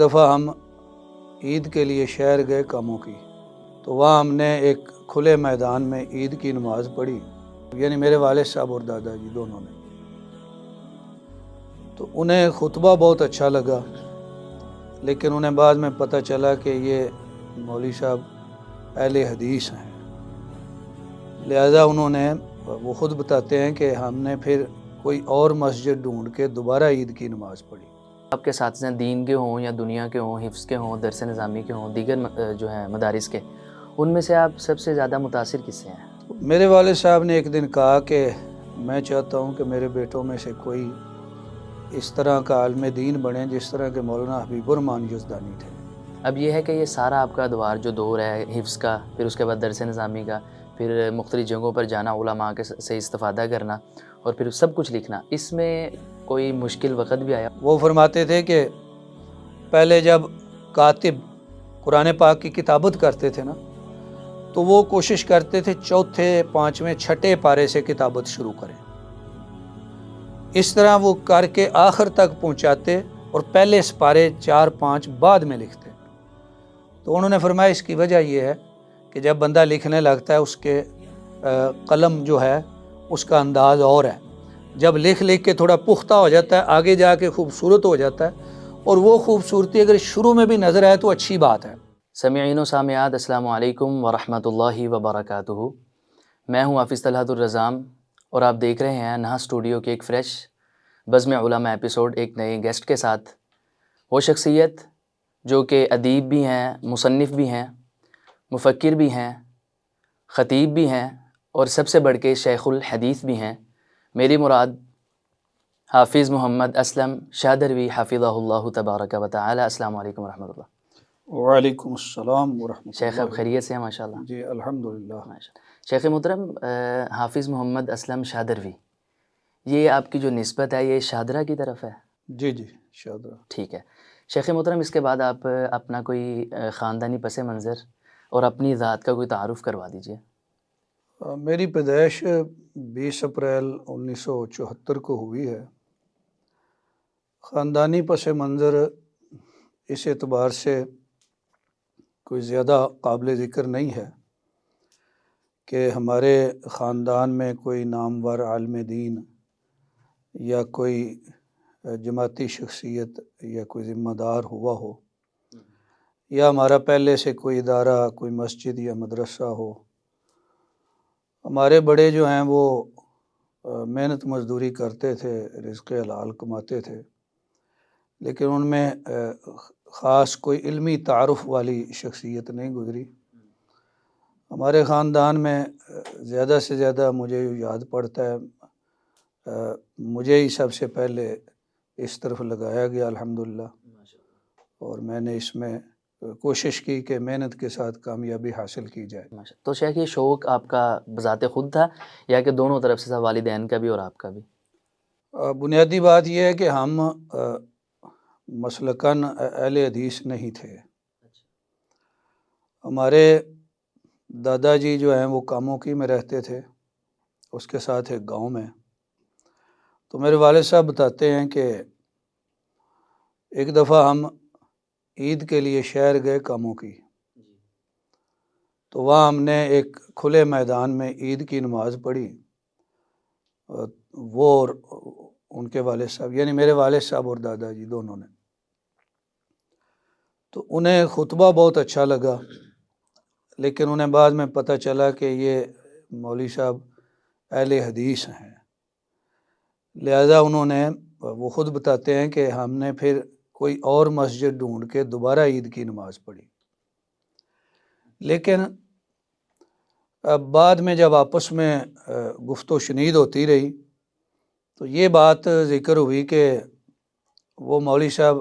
دفعہ ہم عید کے لیے شہر گئے کاموں کی، تو وہاں ہم نے ایک کھلے میدان میں عید کی نماز پڑھی، یعنی میرے والد صاحب اور دادا جی دونوں نے۔ تو انہیں خطبہ بہت اچھا لگا، لیکن انہیں بعد میں پتہ چلا کہ یہ مولوی صاحب اہل حدیث ہیں، لہذا انہوں نے، وہ خود بتاتے ہیں کہ ہم نے پھر کوئی اور مسجد ڈھونڈ کے دوبارہ عید کی نماز پڑھی۔ آپ کے اساتذہ دین کے ہوں یا دنیا کے ہوں، حفظ کے ہوں، درس نظامی کے ہوں، دیگر جو ہیں مدارس کے، ان میں سے آپ سب سے زیادہ متاثر کس سے ہیں؟ میرے والد صاحب نے ایک دن کہا کہ میں چاہتا ہوں کہ میرے بیٹوں میں سے کوئی اس طرح کا عالم دین بنے جس طرح کے مولانا حبیب الرحمن یزدانی تھے۔ اب یہ ہے کہ یہ سارا آپ کا ادوار جو دور ہے حفظ کا، پھر اس کے بعد درس نظامی کا، پھر مختلف جگہوں پر جانا، علماء کے سے استفادہ کرنا، اور پھر سب کچھ لکھنا، اس میں کوئی مشکل وقت بھی آیا؟ وہ فرماتے تھے کہ پہلے جب کاتب قرآن پاک کی کتابت کرتے تھے نا، تو وہ کوشش کرتے تھے چوتھے، پانچویں، چھٹے پارے سے کتابت شروع کریں۔ اس طرح وہ کر کے آخر تک پہنچاتے اور پہلے سپارے 4-5 بعد میں لکھتے۔ تو انہوں نے فرمایا اس کی وجہ یہ ہے کہ جب بندہ لکھنے لگتا ہے اس کے قلم جو ہے اس کا انداز اور ہے، جب لکھ کے تھوڑا پختہ ہو جاتا ہے آگے جا کے خوبصورت ہو جاتا ہے، اور وہ خوبصورتی اگر شروع میں بھی نظر آئے تو اچھی بات ہے۔ سامعین و سامعات، السلام علیکم ورحمۃ اللہ وبرکاتہ۔ میں ہوں حافظ طلحت الرزام، اور آپ دیکھ رہے ہیں نہا اسٹوڈیو کے ایک فریش بزم علماء ایپیسوڈ، ایک نئے گیسٹ کے ساتھ۔ وہ شخصیت جو کہ ادیب بھی ہیں، مصنف بھی ہیں، مفکر بھی ہیں، خطیب بھی ہیں، اور سب سے بڑھ کے شیخ الحدیث بھی ہیں۔ میری مراد حافظ محمد اسلم شادروی حفظہ اللہ تبارک و تعالی۔ السلام علیکم ورحمۃ اللہ۔ وعلیکم السلام ورحمۃ اللہ۔ شیخ اب خیریت سے ہیں؟ ماشاءاللہ۔ جی الحمدللہ۔ شیخ محترم، حافظ محمد اسلم شادروی، یہ آپ کی جو نسبت ہے یہ شادرہ کی طرف ہے؟ جی جی، شادرہ۔ ٹھیک ہے شیخ محترم، اس کے بعد آپ اپنا کوئی خاندانی پس منظر اور اپنی ذات کا کوئی تعارف کروا دیجئے۔ میری پیدائش 20 اپریل 1974 کو ہوئی ہے۔ خاندانی پس منظر اس اعتبار سے کوئی زیادہ قابل ذکر نہیں ہے کہ ہمارے خاندان میں کوئی نامور عالم دین یا کوئی جماعتی شخصیت یا کوئی ذمہ دار ہوا ہو، یا ہمارا پہلے سے کوئی ادارہ، کوئی مسجد یا مدرسہ ہو۔ ہمارے بڑے جو ہیں وہ محنت مزدوری کرتے تھے، رزق حلال کماتے تھے، لیکن ان میں خاص کوئی علمی تعارف والی شخصیت نہیں گزری۔ ہمارے خاندان میں زیادہ سے زیادہ مجھے یاد پڑتا ہے، مجھے ہی سب سے پہلے اس طرف لگایا گیا الحمدللہ، اور میں نے اس میں کوشش کی کہ محنت کے ساتھ کامیابی حاصل کی جائے۔ تو شیخ یہ شوق آپ کا بذات خود تھا یا کہ دونوں طرف سے تھا، والدین کا بھی اور آپ کا بھی؟ بنیادی بات یہ ہے کہ ہم مسلکاً اہل حدیث نہیں تھے۔ ہمارے دادا جی جو ہیں وہ کاموں کی میں رہتے تھے، اس کے ساتھ ایک گاؤں میں۔ تو میرے والد صاحب بتاتے ہیں کہ ایک دفعہ ہم عید کے لیے شہر گئے کاموں کی، تو وہاں ہم نے ایک کھلے میدان میں عید کی نماز پڑھی، وہ اور ان کے والد صاحب، یعنی میرے والد صاحب اور دادا جی دونوں نے۔ تو انہیں خطبہ بہت اچھا لگا، لیکن انہیں بعد میں پتہ چلا کہ یہ مولوی صاحب اہل حدیث ہیں، لہذا انہوں نے، وہ خود بتاتے ہیں کہ ہم نے پھر کوئی اور مسجد ڈھونڈ کے دوبارہ عید کی نماز پڑھی۔ لیکن اب بعد میں جب آپس میں گفت و شنید ہوتی رہی تو یہ بات ذکر ہوئی کہ وہ مولوی صاحب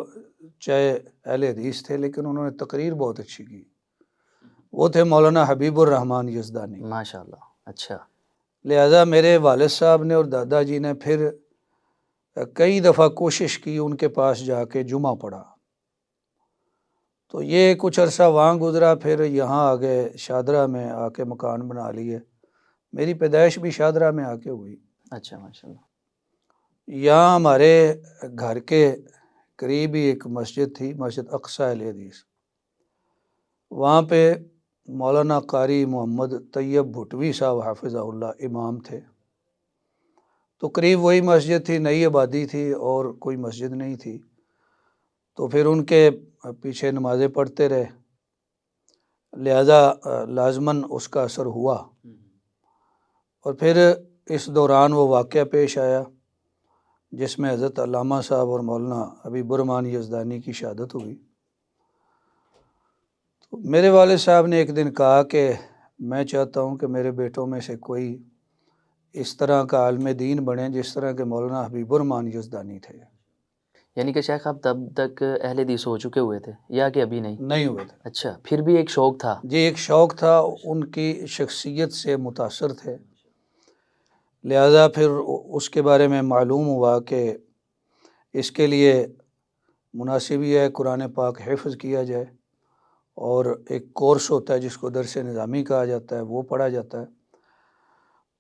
چاہے اہل حدیث تھے لیکن انہوں نے تقریر بہت اچھی کی۔ وہ تھے مولانا حبیب الرحمن یزدانی، ماشاءاللہ۔ اچھا۔ لہذا میرے والد صاحب نے اور دادا جی نے پھر کئی دفعہ کوشش کی ان کے پاس جا کے جمعہ پڑھا۔ تو یہ کچھ عرصہ وہاں گزرا، پھر یہاں آ گئے، شادرہ میں آ کے مکان بنا لیے۔ میری پیدائش بھی شادرہ میں آ کے ہوئی۔ اچھا، ماشاءاللہ۔ یہاں ہمارے گھر کے قریب ہی ایک مسجد تھی، مسجد اقصی اہل حدیث، وہاں پہ مولانا قاری محمد طیب بھٹوی صاحب حافظہ اللہ امام تھے۔ تو قریب وہی مسجد تھی، نئی آبادی تھی اور کوئی مسجد نہیں تھی، تو پھر ان کے پیچھے نمازیں پڑھتے رہے، لہذا لازماً اس کا اثر ہوا۔ اور پھر اس دوران وہ واقعہ پیش آیا جس میں حضرت علامہ صاحب اور مولانا حبیب الرحمن یزدانی کی شہادت ہوئی۔ تو میرے والد صاحب نے ایک دن کہا کہ میں چاہتا ہوں کہ میرے بیٹوں میں سے کوئی اس طرح کا عالم دین بنے جس طرح کے مولانا حبیب الرحمن یزدانی تھے۔ یعنی کہ شیخ آپ تب تک اہل حدیث ہو چکے ہوئے تھے یا کہ ابھی نہیں؟ نہیں ہوئے تھے اچھا، پھر بھی ایک شوق تھا؟ جی، ایک شوق تھا، ان کی شخصیت سے متاثر تھے، لہذا پھر اس کے بارے میں معلوم ہوا کہ اس کے لیے مناسب یہ ہے قرآن پاک حفظ کیا جائے، اور ایک کورس ہوتا ہے جس کو درس نظامی کہا جاتا ہے، وہ پڑھا جاتا ہے۔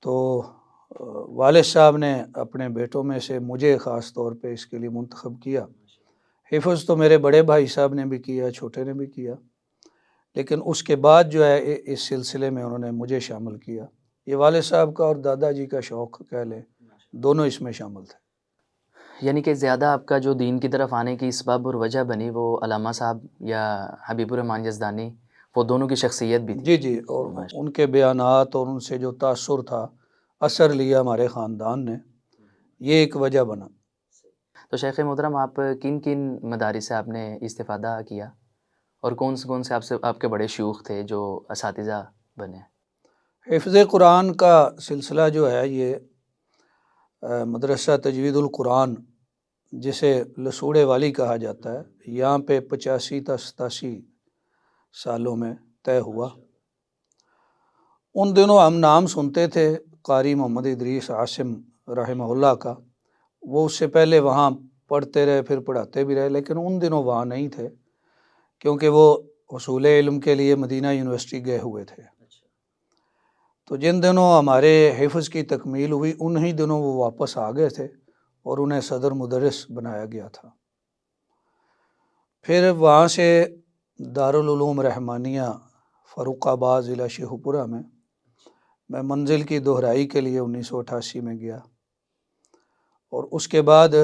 تو والد صاحب نے اپنے بیٹوں میں سے مجھے خاص طور پہ اس کے لیے منتخب کیا۔ حفظ تو میرے بڑے بھائی صاحب نے بھی کیا، چھوٹے نے بھی کیا، لیکن اس کے بعد جو ہے اس سلسلے میں انہوں نے مجھے شامل کیا۔ یہ والد صاحب کا اور دادا جی کا شوق کہہ لیں، دونوں اس میں شامل تھے۔ یعنی کہ زیادہ آپ کا جو دین کی طرف آنے کی اسباب اور وجہ بنی وہ علامہ صاحب یا حبیب الرحمن یزدانی، وہ دونوں کی شخصیت بھی تھی؟ جی جی، اور ان کے بیانات اور ان سے جو تاثر تھا، اثر لیا ہمارے خاندان نے، یہ ایک وجہ بنا۔ تو شیخ محترم، آپ کن کن مدارس سے آپ نے استفادہ کیا، اور کون سے آپ کے بڑے شیوخ تھے جو اساتذہ بنے؟ حفظ قرآن کا سلسلہ جو ہے یہ مدرسہ تجوید القرآن جسے لسوڑے والی کہا جاتا ہے، یہاں پہ 85 تا 87 سالوں میں طے ہوا۔ ان دنوں ہم نام سنتے تھے قاری محمد ادریس عاصم رحمہ اللہ کا، وہ اس سے پہلے وہاں پڑھتے رہے، پھر پڑھاتے بھی رہے، لیکن ان دنوں وہاں نہیں تھے کیونکہ وہ حصول علم کے لیے مدینہ یونیورسٹی گئے ہوئے تھے۔ تو جن دنوں ہمارے حفظ کی تکمیل ہوئی انہی دنوں وہ واپس آ گئے تھے اور انہیں صدر مدرس بنایا گیا تھا۔ پھر وہاں سے دارالعلوم رحمانیہ فاروق آباد ضلع شیخو پورہ میں منزل کی دہرائی کے لیے 1988 میں گیا، اور اس کے بعد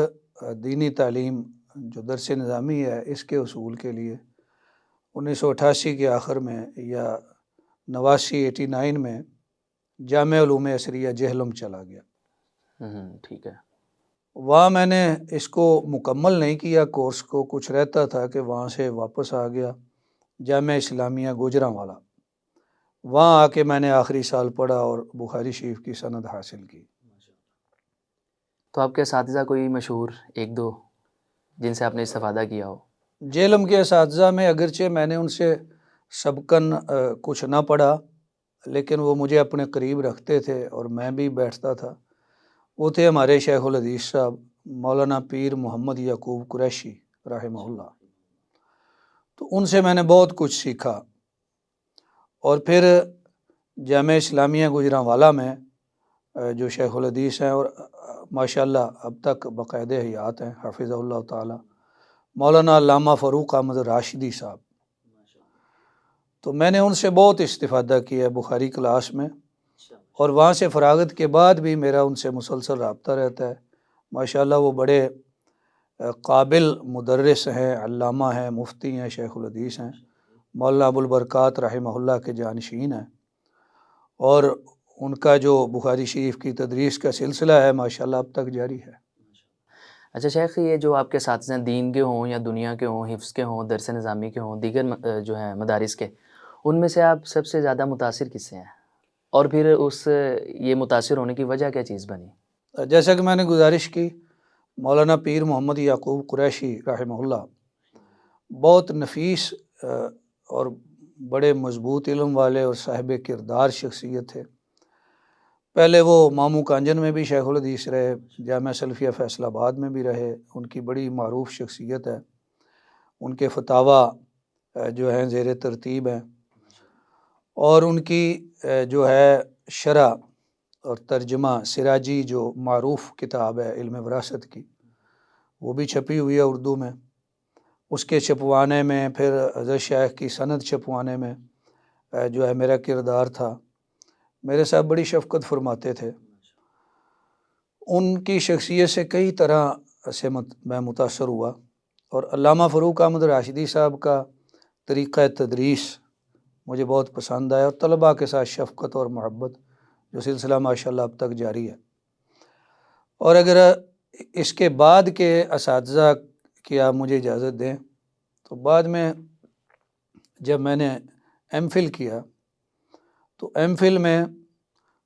دینی تعلیم جو درس نظامی ہے اس کے حصول کے لیے 1988 کے آخر میں یا 89 میں جامعہ علوم عصریہ جہلم چلا گیا۔ ٹھیک ہے۔ وہاں میں نے اس کو مکمل نہیں کیا کورس کو، کچھ رہتا تھا کہ وہاں سے واپس آ گیا جامعہ اسلامیہ گوجرانوالا، وہاں آ کے میں نے آخری سال پڑھا اور بخاری شریف کی سند حاصل کی۔ تو آپ کے اساتذہ کوئی مشہور ایک دو جن سے آپ نے استفادہ کیا ہو؟ جہلم کے اساتذہ میں اگرچہ میں نے ان سے سبقاً کچھ نہ پڑھا، لیکن وہ مجھے اپنے قریب رکھتے تھے اور میں بھی بیٹھتا تھا۔ وہ تھے ہمارے شیخ الحدیث صاحب مولانا پیر محمد یعقوب قریشی رحمہ اللہ۔ تو ان سے میں نے بہت کچھ سیکھا، اور پھر جامعہ اسلامیہ گوجرانوالا میں جو شیخ الحدیث ہیں اور ماشاءاللہ اب تک باقاعدہ حیات ہیں حفظہ اللہ تعالی، مولانا علامہ فاروق احمد راشدی صاحب، تو میں نے ان سے بہت استفادہ کیا ہے بخاری کلاس میں، اور وہاں سے فراغت کے بعد بھی میرا ان سے مسلسل رابطہ رہتا ہے۔ ماشاءاللہ وہ بڑے قابل مدرس ہیں، علامہ ہیں، مفتی ہیں، شیخ الحدیث ہیں، مولانا ابو البرکات رحمہ اللہ کے جانشین ہیں، اور ان کا جو بخاری شریف کی تدریس کا سلسلہ ہے ماشاءاللہ اب تک جاری ہے۔ اچھا شیخ، یہ جو آپ کے اساتذہ دین کے ہوں یا دنیا کے ہوں، حفظ کے ہوں، درس نظامی کے ہوں، دیگر جو ہیں مدارس کے، ان میں سے آپ سب سے زیادہ متاثر کس سے ہیں، اور پھر یہ متاثر ہونے کی وجہ کیا چیز بنی؟ جیسا کہ میں نے گزارش کی، مولانا پیر محمد یعقوب قریشی رحمہ اللہ بہت نفیس اور بڑے مضبوط علم والے اور صاحب کردار شخصیت تھے۔ پہلے وہ ماموں کانجن میں بھی شیخ الحدیث رہے، جامعہ سلفیہ فیصل آباد میں بھی رہے، ان کی بڑی معروف شخصیت ہے، ان کے فتاوی جو ہیں زیر ترتیب ہیں، اور ان کی جو ہے شرح اور ترجمہ سراجی جو معروف کتاب ہے علم وراثت کی، وہ بھی چھپی ہوئی ہے اردو میں۔ اس کے چھپوانے میں، پھر حضرت شیخ کی سند چھپوانے میں جو ہے میرا کردار تھا۔ میرے ساتھ بڑی شفقت فرماتے تھے۔ ان کی شخصیت سے کئی طرح سے میں متاثر ہوا، اور علامہ فاروق احمد راشدی صاحب کا طریقہ تدریس مجھے بہت پسند آیا، اور طلباء کے ساتھ شفقت اور محبت جو سلسلہ ماشاءاللہ اب تک جاری ہے۔ اور اگر اس کے بعد کے اساتذہ کی آپ مجھے اجازت دیں تو بعد میں جب میں نے ایم فل کیا تو ایم فل میں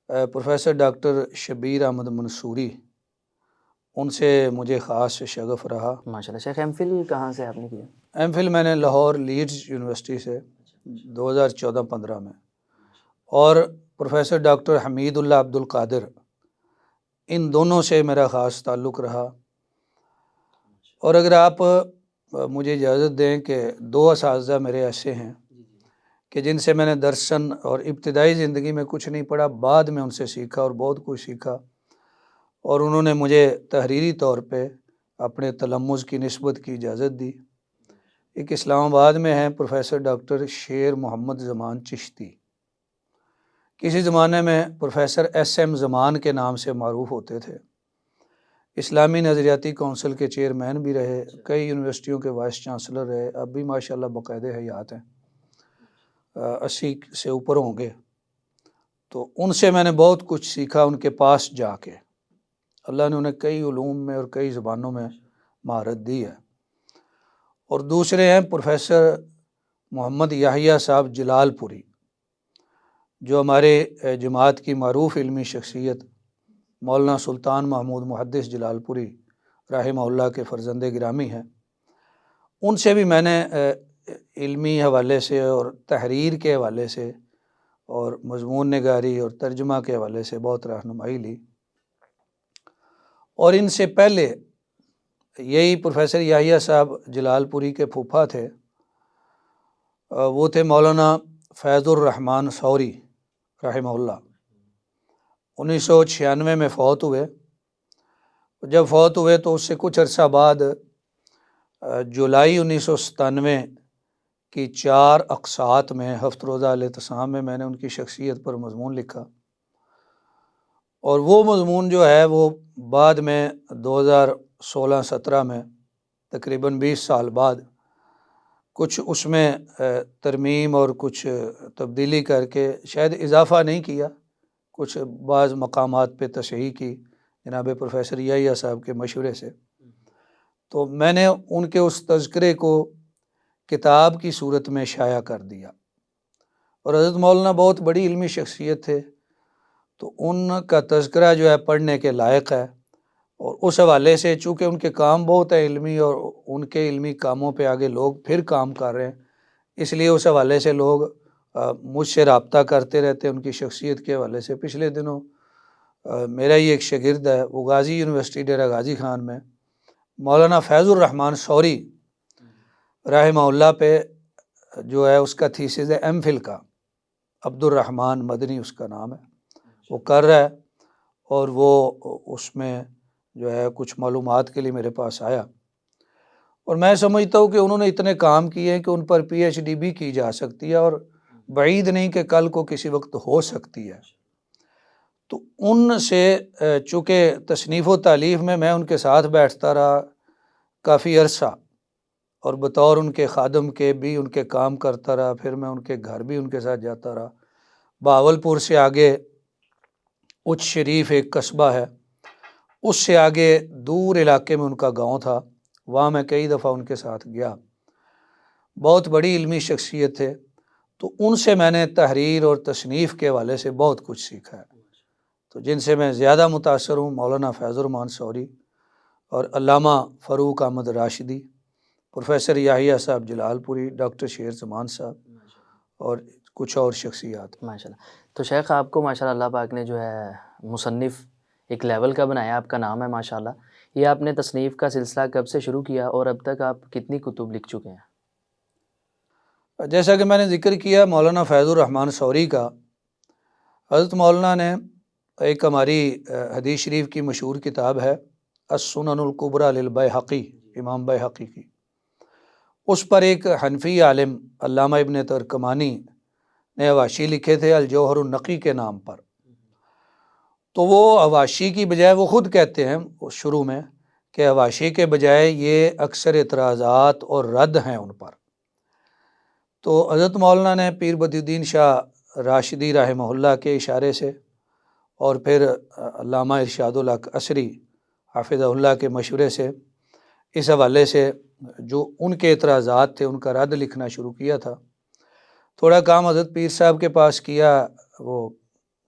پروفیسر ڈاکٹر شبیر احمد منصوری، ان سے مجھے خاص شغف رہا۔ ماشاء اللہ۔ شیخ ایم فل کہاں سے آپ نے کیا؟ ایم فل میں نے لاہور لیڈز یونیورسٹی سے 2014-15 میں، اور پروفیسر ڈاکٹر حمید اللہ عبد القادر، ان دونوں سے میرا خاص تعلق رہا۔ اور اگر آپ مجھے اجازت دیں کہ 2 اساتذہ میرے ایسے ہیں کہ جن سے میں نے درسن اور ابتدائی زندگی میں کچھ نہیں پڑھا، بعد میں ان سے سیکھا اور بہت کچھ سیکھا، اور انہوں نے مجھے تحریری طور پہ اپنے تلمذ کی نسبت کی اجازت دی۔ ایک اسلام آباد میں ہیں پروفیسر ڈاکٹر شیر محمد زمان چشتی، کسی زمانے میں پروفیسر ایس ایم زمان کے نام سے معروف ہوتے تھے، اسلامی نظریاتی کونسل کے چیئرمین بھی رہے، کئی یونیورسٹیوں کے وائس چانسلر رہے، اب بھی ماشاءاللہ باقاعدہ حیات ہیں، 80 سے اوپر ہوں گے۔ تو ان سے میں نے بہت کچھ سیکھا ان کے پاس جا کے۔ اللہ نے انہیں کئی علوم میں اور کئی زبانوں میں مہارت دی ہے۔ اور دوسرے ہیں پروفیسر محمد یحییٰ صاحب جلال پوری، جو ہمارے جماعت کی معروف علمی شخصیت مولانا سلطان محمود محدث جلال پوری رحمہ اللہ کے فرزند گرامی ہیں۔ ان سے بھی میں نے علمی حوالے سے اور تحریر کے حوالے سے اور مضمون نگاری اور ترجمہ کے حوالے سے بہت رہنمائی لی۔ اور ان سے پہلے یہی پروفیسر یحییٰ صاحب جلال پوری کے پھوپھا تھے، وہ تھے مولانا فیض الرحمن ثوری رحمہ اللہ، 1996 میں فوت ہوئے۔ جب فوت ہوئے تو اس سے کچھ عرصہ بعد جولائی 1997 کی 4 اقساط میں ہفت روزہ الاعتصام میں نے ان کی شخصیت پر مضمون لکھا، اور وہ مضمون جو ہے وہ بعد میں 2016-17 میں تقریباً 20 سال بعد کچھ اس میں ترمیم اور کچھ تبدیلی کر کے، شاید اضافہ نہیں کیا، کچھ بعض مقامات پہ تصحیح کی جناب پروفیسر یحییٰ صاحب کے مشورے سے، تو میں نے ان کے اس تذکرے کو کتاب کی صورت میں شائع کر دیا۔ اور حضرت مولانا بہت بڑی علمی شخصیت تھے، تو ان کا تذکرہ جو ہے پڑھنے کے لائق ہے، اور اس حوالے سے چونکہ ان کے کام بہت ہے علمی، اور ان کے علمی کاموں پہ آگے لوگ پھر کام کر رہے ہیں، اس لیے اس حوالے سے لوگ مجھ سے رابطہ کرتے رہتے ہیں ان کی شخصیت کے حوالے سے۔ پچھلے دنوں میرا ہی ایک شاگرد ہے، وہ غازی یونیورسٹی ڈیرہ غازی خان میں مولانا فیض الرحمن ثوری رحمہ اللہ پہ جو ہے اس کا تھیسس ہے ایم فل کا، عبد الرحمن مدنی اس کا نام ہے، وہ کر رہا ہے، اور وہ اس میں جو ہے کچھ معلومات کے لیے میرے پاس آیا، اور میں سمجھتا ہوں کہ انہوں نے اتنے کام کیے ہیں کہ ان پر پی ایچ ڈی بھی کی جا سکتی ہے، اور بعید نہیں کہ کل کو کسی وقت ہو سکتی ہے۔ تو ان سے چونکہ تصنیف و تالیف میں ان کے ساتھ بیٹھتا رہا کافی عرصہ، اور بطور ان کے خادم کے بھی ان کے کام کرتا رہا، پھر میں ان کے گھر بھی ان کے ساتھ جاتا رہا۔ بہاولپور سے آگے اچ شریف ایک قصبہ ہے، اس سے آگے دور علاقے میں ان کا گاؤں تھا، وہاں میں کئی دفعہ ان کے ساتھ گیا۔ بہت بڑی علمی شخصیت تھے، تو ان سے میں نے تحریر اور تصنیف کے حوالے سے بہت کچھ سیکھا ہے۔ تو جن سے میں زیادہ متاثر ہوں مولانا فیض الرحمن ثوری اور علامہ فاروق احمد راشدی، پروفیسر یحییٰ صاحب جلال پوری، ڈاکٹر شیر زمان صاحب، اور کچھ اور شخصیات۔ ماشاءاللہ۔ تو شیخ آپ کو ماشاءاللہ اللہ پاک نے جو ہے مصنف ایک لیول کا بنایا، آپ کا نام ہے ماشاءاللہ۔ یہ آپ نے تصنیف کا سلسلہ کب سے شروع کیا اور اب تک آپ کتنی کتب لکھ چکے ہیں؟ جیسا کہ میں نے ذکر کیا مولانا فیض الرحمن ثوری کا، حضرت مولانا نے ایک ہماری حدیث شریف کی مشہور کتاب ہے السنن الکبریٰ للبیہقی، امام بیہقی کی، اس پر ایک حنفی عالم علامہ ابن ترکمانی نے حواشی لکھے تھے الجوہر النقی کے نام پر. تو وہ حواشی کی بجائے وہ خود کہتے ہیں شروع میں کہ حواشی کے بجائے یہ اکثر اعتراضات اور رد ہیں ان پر. تو حضرت مولانا نے پیر بدی الدین شاہ راشدی رحمہ اللہ کے اشارے سے اور پھر علامہ ارشاد الحق عصری حافظہ اللہ کے مشورے سے اس حوالے سے جو ان کے اعتراضات تھے ان کا رد لکھنا شروع کیا تھا. تھوڑا کام حضرت پیر صاحب کے پاس کیا وہ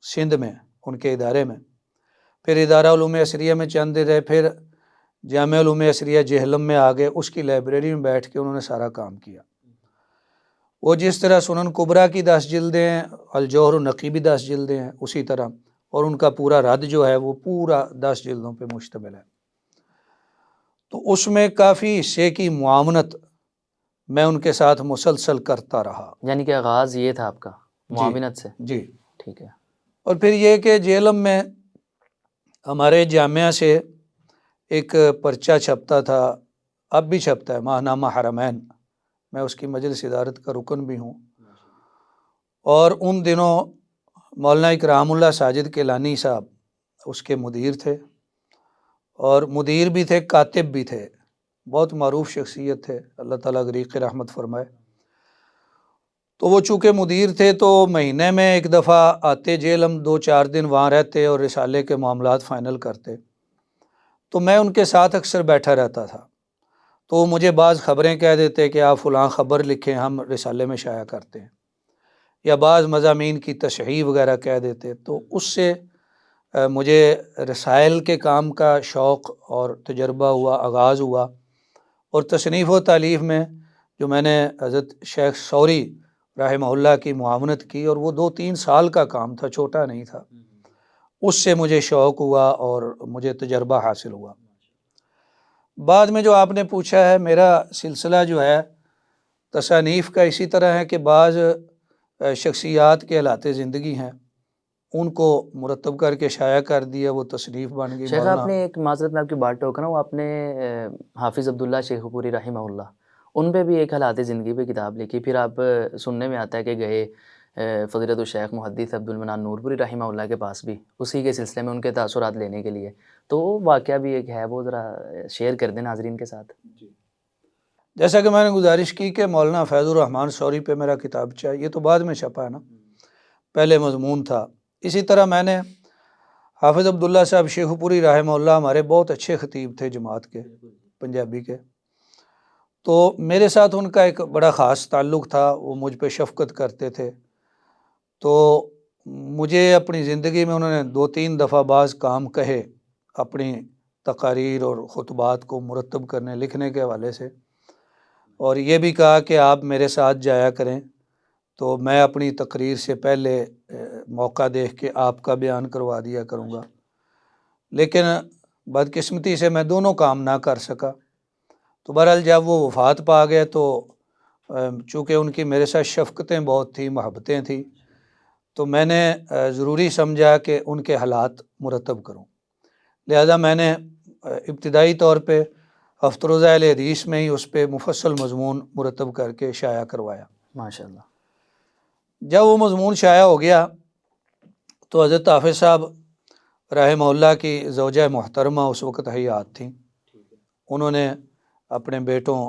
سندھ میں ان کے ادارے میں، پھر ادارہ علوم عصریہ میں چند دن رہے، پھر جامعہ علوم عصریہ جہلم میں آ گئے. اس کی لائبریری میں بیٹھ کے انہوں نے سارا کام کیا. وہ جس طرح سنن کبریٰ کی 10 جلدیں ہیں، الجوہر النقی بھی 10 جلدیں ہیں اسی طرح، اور ان کا پورا رد جو ہے وہ پورا 10 جلدوں پہ مشتمل ہے. تو اس میں کافی حصے کی معاونت میں ان کے ساتھ مسلسل کرتا رہا. یعنی کہ آغاز یہ تھا آپ کا معاونت سے؟ جی ٹھیک ہے. اور پھر یہ کہ جہلم میں ہمارے جامعہ سے ایک پرچہ چھپتا تھا، اب بھی چھپتا ہے، ماہنامہ حرمین. میں اس کی مجلس ادارت کا رکن بھی ہوں. اور ان دنوں مولانا اکرام اللہ ساجد کیلانی صاحب اس کے مدیر تھے، اور مدیر بھی تھے، کاتب بھی تھے، بہت معروف شخصیت تھے، اللہ تعالیٰ غریق رحمت فرمائے. تو وہ چونکہ مدیر تھے تو مہینے میں ایک دفعہ آتے جہلم، 2-4 دن وہاں رہتے اور رسالے کے معاملات فائنل کرتے. تو میں ان کے ساتھ اکثر بیٹھا رہتا تھا. تو وہ مجھے بعض خبریں کہہ دیتے کہ آپ فلاں خبر لکھیں، ہم رسالے میں شائع کرتے ہیں، یا بعض مضامین کی تصحیح وغیرہ کہہ دیتے. تو اس سے مجھے رسائل کے کام کا شوق اور تجربہ ہوا، آغاز ہوا. اور تصنیف و تالیف میں جو میں نے حضرت شیخ سوری رحمہ اللہ کی معاونت کی، اور وہ 2-3 سال کا کام تھا، چھوٹا نہیں تھا. اس سے مجھے شوق ہوا اور مجھے تجربہ حاصل ہوا. بعد میں جو آپ نے پوچھا ہے، میرا سلسلہ جو ہے تصانیف کا اسی طرح ہے کہ بعض شخصیات کے حالات زندگی ہیں، ان کو مرتب کر کے شائع کر دیا، وہ تصنیف بن گئی. شیخ آپ نے ایک معذرت میں آپ کی بات ٹوک رہا ہوں، آپ نے حافظ عبداللہ شیخ پوری رحمہ اللہ ان پہ بھی ایک حالات زندگی پہ کتاب لکھی. پھر آپ سننے میں آتا ہے کہ گئے فضیلت الشیخ محدث عبد المنان نورپوری رحمہ اللہ کے پاس بھی، اسی کے سلسلے میں ان کے تاثرات لینے کے لیے. تو واقعہ بھی ایک ہے، وہ ذرا شیئر کر دیں ناظرین کے ساتھ. جیسا کہ میں نے گزارش کی کہ مولانا فیض الرحمان سوری پہ میرا کتابچہ، یہ تو بعد میں چھپا ہے نا، پہلے مضمون تھا. اسی طرح میں نے حافظ عبداللہ صاحب شیخ پوری رحمہ اللہ ہمارے بہت اچھے خطیب تھے جماعت کے، پنجابی کے. تو میرے ساتھ ان کا ایک بڑا خاص تعلق تھا، وہ مجھ پہ شفقت کرتے تھے. تو مجھے اپنی زندگی میں انہوں نے 2-3 دفعہ بعض کام کہے اپنی تقاریر اور خطبات کو مرتب کرنے لکھنے کے حوالے سے، اور یہ بھی کہا کہ آپ میرے ساتھ جایا کریں تو میں اپنی تقریر سے پہلے موقع دیکھ کے آپ کا بیان کروا دیا کروں گا. لیکن بدقسمتی سے میں دونوں کام نہ کر سکا. تو بہرحال جب وہ وفات پا گئے تو چونکہ ان کی میرے ساتھ شفقتیں بہت تھیں، محبتیں تھیں، تو میں نے ضروری سمجھا کہ ان کے حالات مرتب کروں. لہذا میں نے ابتدائی طور پہ ہفتہ روزہ اہل حدیث میں ہی اس پہ مفصل مضمون مرتب کر کے شائع کروایا. ماشاءاللہ. جب وہ مضمون شائع ہو گیا تو حضرت حافظ صاحب رحمہ اللہ کی زوجہ محترمہ اس وقت حیات تھیں. انہوں نے اپنے بیٹوں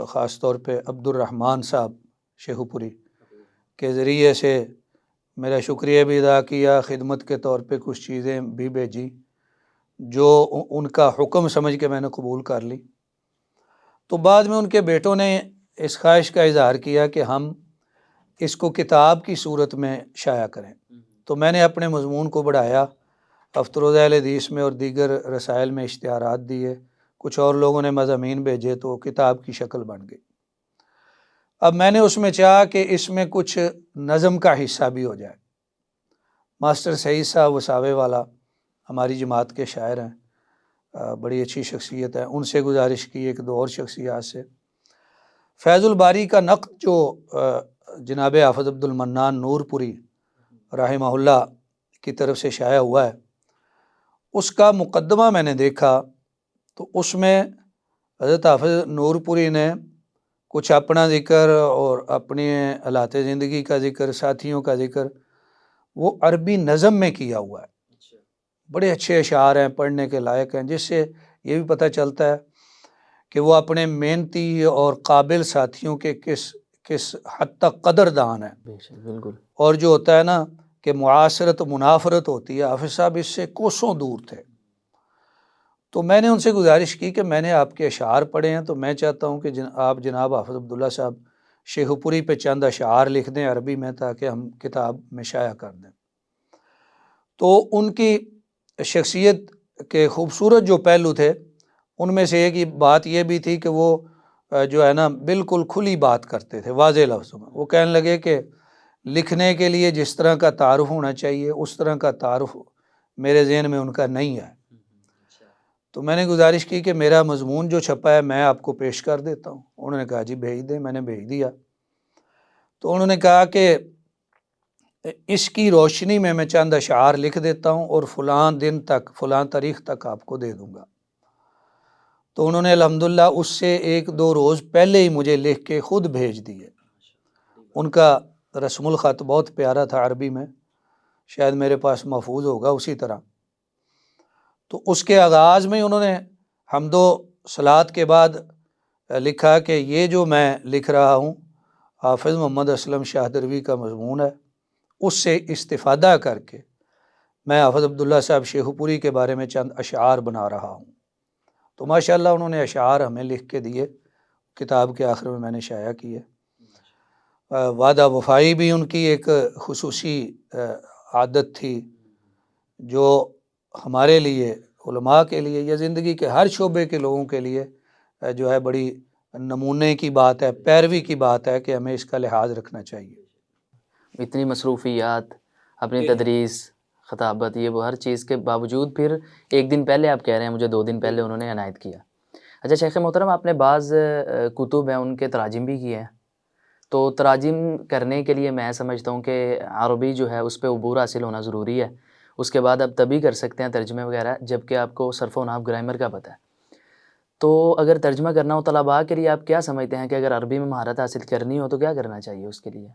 خاص طور پہ عبد الرحمن صاحب شیخ پوری کے ذریعے سے میرا شکریہ بھی ادا کیا، خدمت کے طور پہ کچھ چیزیں بھی بھیجی جو ان کا حکم سمجھ کے میں نے قبول کر لی. تو بعد میں ان کے بیٹوں نے اس خواہش کا اظہار کیا کہ ہم اس کو کتاب کی صورت میں شائع کریں. تو میں نے اپنے مضمون کو بڑھایا، ہفتہ روزہ اہل حدیث میں اور دیگر رسائل میں اشتہارات دیے، کچھ اور لوگوں نے مضامین بھیجے، تو کتاب کی شکل بن گئی. اب میں نے اس میں چاہا کہ اس میں کچھ نظم کا حصہ بھی ہو جائے. ماسٹر سعید صاحب وساوے والا ہماری جماعت کے شاعر ہیں، بڑی اچھی شخصیت ہے، ان سے گزارش کی، ایک دو اور شخصیات سے. فیض الباری کا نقد جو جناب حافظ عبد المنان نورپوری رحمہ اللہ کی طرف سے شائع ہوا ہے، اس کا مقدمہ میں نے دیکھا تو اس میں حضرت حافظ نورپوری نے کچھ اپنا ذکر اور اپنے حالات زندگی کا ذکر، ساتھیوں کا ذکر، وہ عربی نظم میں کیا ہوا ہے. بڑے اچھے اشعار ہیں، پڑھنے کے لائق ہیں، جس سے یہ بھی پتہ چلتا ہے کہ وہ اپنے محنتی اور قابل ساتھیوں کے کس حد تک قدردان ہیں. بالکل. اور جو ہوتا ہے نا کہ معاشرت و منافرت ہوتی ہے، حافظ صاحب اس سے کوسوں دور تھے. تو میں نے ان سے گزارش کی کہ میں نے آپ کے اشعار پڑھے ہیں، تو میں چاہتا ہوں کہ آپ جناب حافظ عبداللہ صاحب شیخ پوری پہ چند اشعار لکھ دیں عربی میں، تاکہ ہم کتاب میں شائع کر دیں. تو ان کی شخصیت کے خوبصورت جو پہلو تھے، ان میں سے ایک بات یہ بھی تھی کہ وہ جو ہے نا بالکل کھلی بات کرتے تھے، واضح لفظوں میں. وہ کہنے لگے کہ لکھنے کے لیے جس طرح کا تعارف ہونا چاہیے اس طرح کا تعارف میرے ذہن میں ان کا نہیں ہے. تو میں نے گزارش کی کہ میرا مضمون جو چھپا ہے میں آپ کو پیش کر دیتا ہوں. انہوں نے کہا جی بھیج دیں. میں نے بھیج دیا. تو انہوں نے کہا کہ اس کی روشنی میں چند اشعار لکھ دیتا ہوں اور فلاں دن تک، فلاں تاریخ تک آپ کو دے دوں گا. تو انہوں نے الحمدللہ اس سے 1-2 روز پہلے ہی مجھے لکھ کے خود بھیج دیے. ان کا رسم الخط بہت پیارا تھا عربی میں، شاید میرے پاس محفوظ ہوگا اسی طرح. تو اس کے آغاز میں انہوں نے حمد و صلات کے بعد لکھا کہ یہ جو میں لکھ رہا ہوں حافظ محمد اسلم شاہ دروی کا مضمون ہے، اس سے استفادہ کر کے میں حافظ عبداللہ صاحب شیخ پوری کے بارے میں چند اشعار بنا رہا ہوں. تو ماشاءاللہ انہوں نے اشعار ہمیں لکھ کے دیے، کتاب کے آخر میں نے شائع کیے. وعدہ وفائی بھی ان کی ایک خصوصی عادت تھی، جو ہمارے لیے، علماء کے لیے یا زندگی کے ہر شعبے کے لوگوں کے لیے جو ہے بڑی نمونے کی بات ہے، پیروی کی بات ہے کہ ہمیں اس کا لحاظ رکھنا چاہیے. اتنی مصروفیات، اپنی تدریس، خطابت، یہ وہ ہر چیز کے باوجود پھر ایک دن پہلے آپ کہہ رہے ہیں مجھے 2 دن پہلے انہوں نے عنایت کیا. اچھا شیخ محترم، آپ نے بعض کتب ہیں ان کے تراجم بھی کیے ہیں. تو تراجم کرنے کے لیے میں سمجھتا ہوں کہ عربی جو ہے اس پہ عبور حاصل ہونا ضروری ہے. اس کے بعد آپ تبھی کر سکتے ہیں ترجمے وغیرہ جب کہ آپ کو صرف و نحو گرامر کا پتہ ہے. تو اگر ترجمہ کرنا ہو طلباء کے لیے آپ کیا سمجھتے ہیں کہ اگر عربی میں مہارت حاصل کرنی ہو تو کیا کرنا چاہیے اس کے لیے؟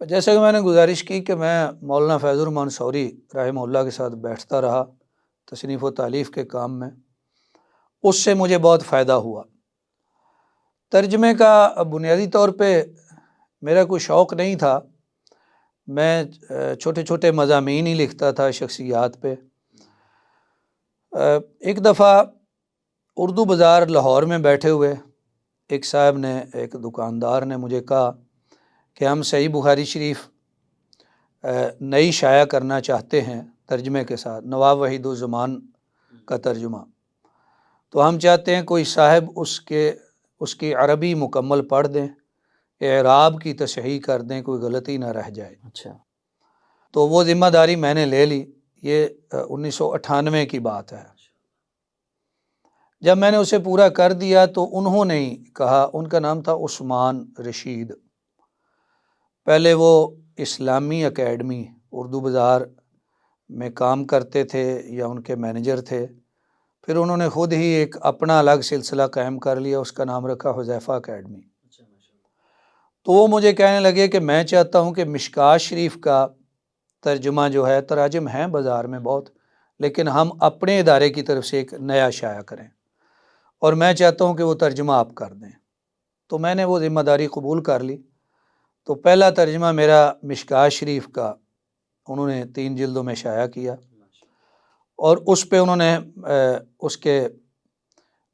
جیسا کہ میں نے گزارش کی کہ میں مولانا فیض الرحمن سوری رحمہ اللہ کے ساتھ بیٹھتا رہا تصنیف و تالیف کے کام میں، اس سے مجھے بہت فائدہ ہوا. ترجمے کا بنیادی طور پہ میرا کوئی شوق نہیں تھا، میں چھوٹے چھوٹے مضامین ہی لکھتا تھا شخصیات پہ. ایک دفعہ اردو بازار لاہور میں بیٹھے ہوئے ایک صاحب نے، ایک دکاندار نے مجھے کہا کہ ہم صحیح بخاری شریف نئی شائع کرنا چاہتے ہیں ترجمے کے ساتھ، نواب وحید الزمان کا ترجمہ. تو ہم چاہتے ہیں کوئی صاحب اس کی عربی مکمل پڑھ دیں، اعراب کی تصحیح کر دیں، کوئی غلطی نہ رہ جائے. اچھا. تو وہ ذمہ داری میں نے لے لی. یہ 1998 کی بات ہے. جب میں نے اسے پورا کر دیا تو انہوں نے کہا، ان کا نام تھا عثمان رشید، پہلے وہ اسلامی اکیڈمی اردو بازار میں کام کرتے تھے یا ان کے مینیجر تھے. پھر انہوں نے خود ہی ایک اپنا الگ سلسلہ قائم کر لیا، اس کا نام رکھا حذیفہ اکیڈمی. تو وہ مجھے کہنے لگے کہ میں چاہتا ہوں کہ مشکوٰۃ شریف کا ترجمہ جو ہے، تراجم ہیں بازار میں بہت، لیکن ہم اپنے ادارے کی طرف سے ایک نیا شائع کریں، اور میں چاہتا ہوں کہ وہ ترجمہ آپ کر دیں. تو میں نے وہ ذمہ داری قبول کر لی. تو پہلا ترجمہ میرا مشکوٰۃ شریف کا انہوں نے 3 جلدوں میں شائع کیا، اور اس پہ انہوں نے اس کے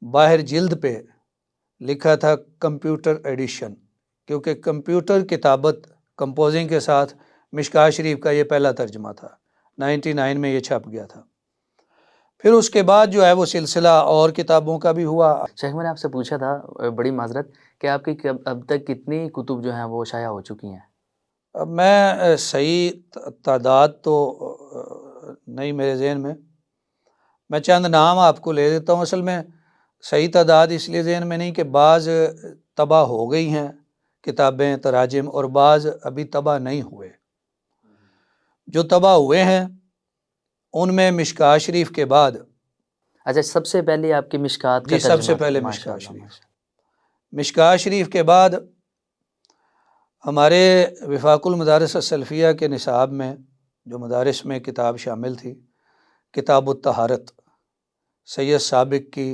باہر جلد پہ لکھا تھا کمپیوٹر ایڈیشن، کیونکہ کمپیوٹر کتابت کمپوزنگ کے ساتھ مشکوٰۃ شریف کا یہ پہلا ترجمہ تھا. 99 میں یہ چھپ گیا تھا. پھر اس کے بعد جو ہے وہ سلسلہ اور کتابوں کا بھی ہوا. شیخ میں نے آپ سے پوچھا تھا، بڑی معذرت، کہ آپ کی اب تک کتنی کتب جو ہیں وہ شائع ہو چکی ہیں؟ اب میں صحیح تعداد تو نہیں میرے ذہن میں چند نام آپ کو لے دیتا ہوں. اصل میں صحیح تعداد اس لیے ذہن میں نہیں کہ بعض طبع ہو گئی ہیں کتابیں تراجم، اور بعض ابھی طبع نہیں ہوئے. جو طبع ہوئے ہیں ان میں مشکوٰۃ شریف کے بعد، اچھا، سب سے پہلے آپ کی مشکوٰۃ کا جی ترجمہ؟ سب سے پہلے ماشاء مشکوٰۃ اللہ، شریف. مشکاہ شریف کے بعد ہمارے وفاق المدارس السلفیہ کے نصاب میں جو مدارس میں کتاب شامل تھی، کتاب الطہارت، سید سابق کی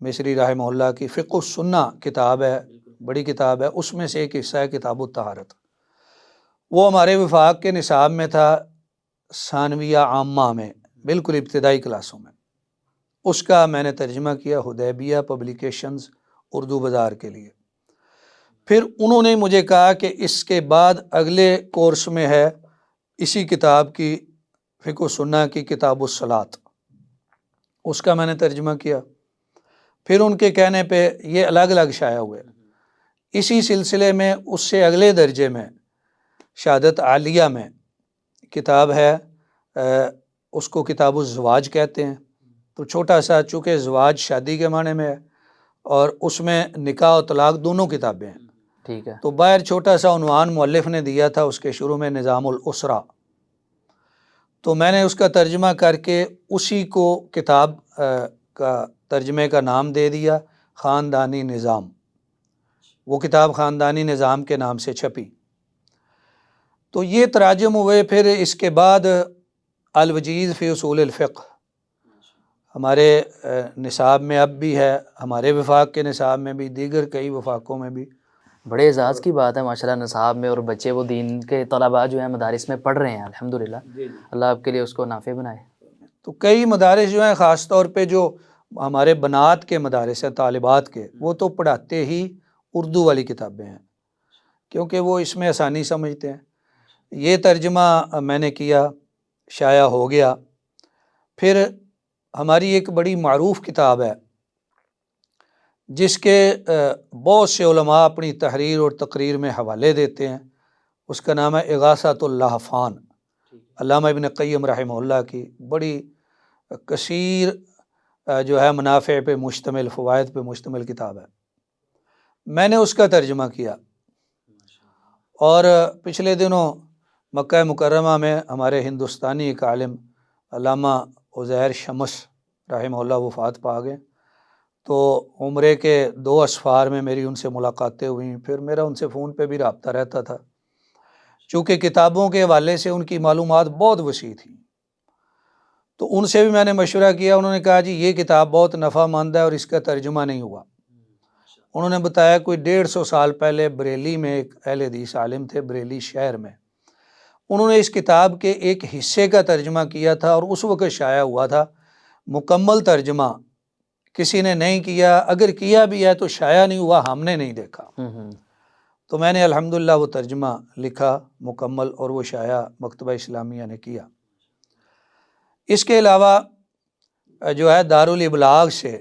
مصری رحمہ اللہ کی فقہ السنہ کتاب ہے، بڑی کتاب ہے، اس میں سے ایک حصہ ہے کتاب الطہارت۔ وہ ہمارے وفاق کے نصاب میں تھا، ثانویہ عامہ میں، بالکل ابتدائی کلاسوں میں۔ اس کا میں نے ترجمہ کیا حدیبیہ پبلیکیشنز اردو بازار کے لیے۔ پھر انہوں نے مجھے کہا کہ اس کے بعد اگلے کورس میں ہے اسی کتاب کی فقہ سنہ کی کتاب الصلاۃ، اس کا میں نے ترجمہ کیا۔ پھر ان کے کہنے پہ یہ الگ الگ شائع ہوئے۔ اسی سلسلے میں اس سے اگلے درجے میں شہادت عالیہ میں کتاب ہے، اس کو کتاب الزواج کہتے ہیں، تو چھوٹا سا، چونکہ زواج شادی کے معنی میں ہے اور اس میں نکاح و طلاق دونوں کتابیں ہیں، ٹھیک ہے، تو باہر چھوٹا سا عنوان مؤلف نے دیا تھا اس کے شروع میں نظام الاسرہ، تو میں نے اس کا ترجمہ کر کے اسی کو کتاب کا ترجمے کا نام دے دیا خاندانی نظام۔ وہ کتاب خاندانی نظام کے نام سے چھپی۔ تو یہ تراجم ہوئے۔ پھر اس کے بعد الوجیز فی اصول الفقہ ہمارے نصاب میں اب بھی ہے، ہمارے وفاق کے نصاب میں بھی، دیگر کئی وفاقوں میں بھی۔ بڑے اعزاز کی بات ہے ماشاءاللہ، نصاب میں، اور بچے وہ دین کے طلباء جو ہیں مدارس میں پڑھ رہے ہیں الحمدللہ، اللہ آپ کے لیے اس کو نافع بنائے۔ تو کئی مدارس جو ہیں، خاص طور پہ جو ہمارے بنات کے مدارس ہیں طالبات کے، وہ تو پڑھاتے ہی اردو والی کتابیں ہیں، کیونکہ وہ اس میں آسانی سمجھتے ہیں۔ یہ ترجمہ میں نے کیا، شائع ہو گیا۔ پھر ہماری ایک بڑی معروف کتاب ہے جس کے بہت سے علماء اپنی تحریر اور تقریر میں حوالے دیتے ہیں، اس کا نام ہے اغاثۃ اللہفان، علامہ ابن قیم رحمہ اللہ کی بڑی کثیر جو ہے منافع پہ مشتمل، فوائد پہ مشتمل کتاب ہے۔ میں نے اس کا ترجمہ کیا، اور پچھلے دنوں مکہ مکرمہ میں ہمارے ہندوستانی ایک عالم علامہ عزیر شمس رحمہ اللہ وفات پا گئے، تو عمرے کے 2 اسفار میں میری ان سے ملاقاتیں ہوئیں، پھر میرا ان سے فون پہ بھی رابطہ رہتا تھا، چونکہ کتابوں کے حوالے سے ان کی معلومات بہت وسیع تھیں، تو ان سے بھی میں نے مشورہ کیا۔ انہوں نے کہا جی یہ کتاب بہت نفع مند ہے اور اس کا ترجمہ نہیں ہوا۔ انہوں نے بتایا کوئی 150 سال پہلے بریلی میں ایک اہل حدیث عالم تھے، بریلی شہر میں، انہوں نے اس کتاب کے ایک حصے کا ترجمہ کیا تھا اور اس وقت شائع ہوا تھا۔ مکمل ترجمہ کسی نے نہیں کیا، اگر کیا بھی ہے تو شائع نہیں ہوا، ہم نے نہیں دیکھا۔ تو میں نے الحمدللہ وہ ترجمہ لکھا مکمل، اور وہ شائع مکتبہ اسلامیہ نے کیا۔ اس کے علاوہ جو ہے دارالابلاغ سے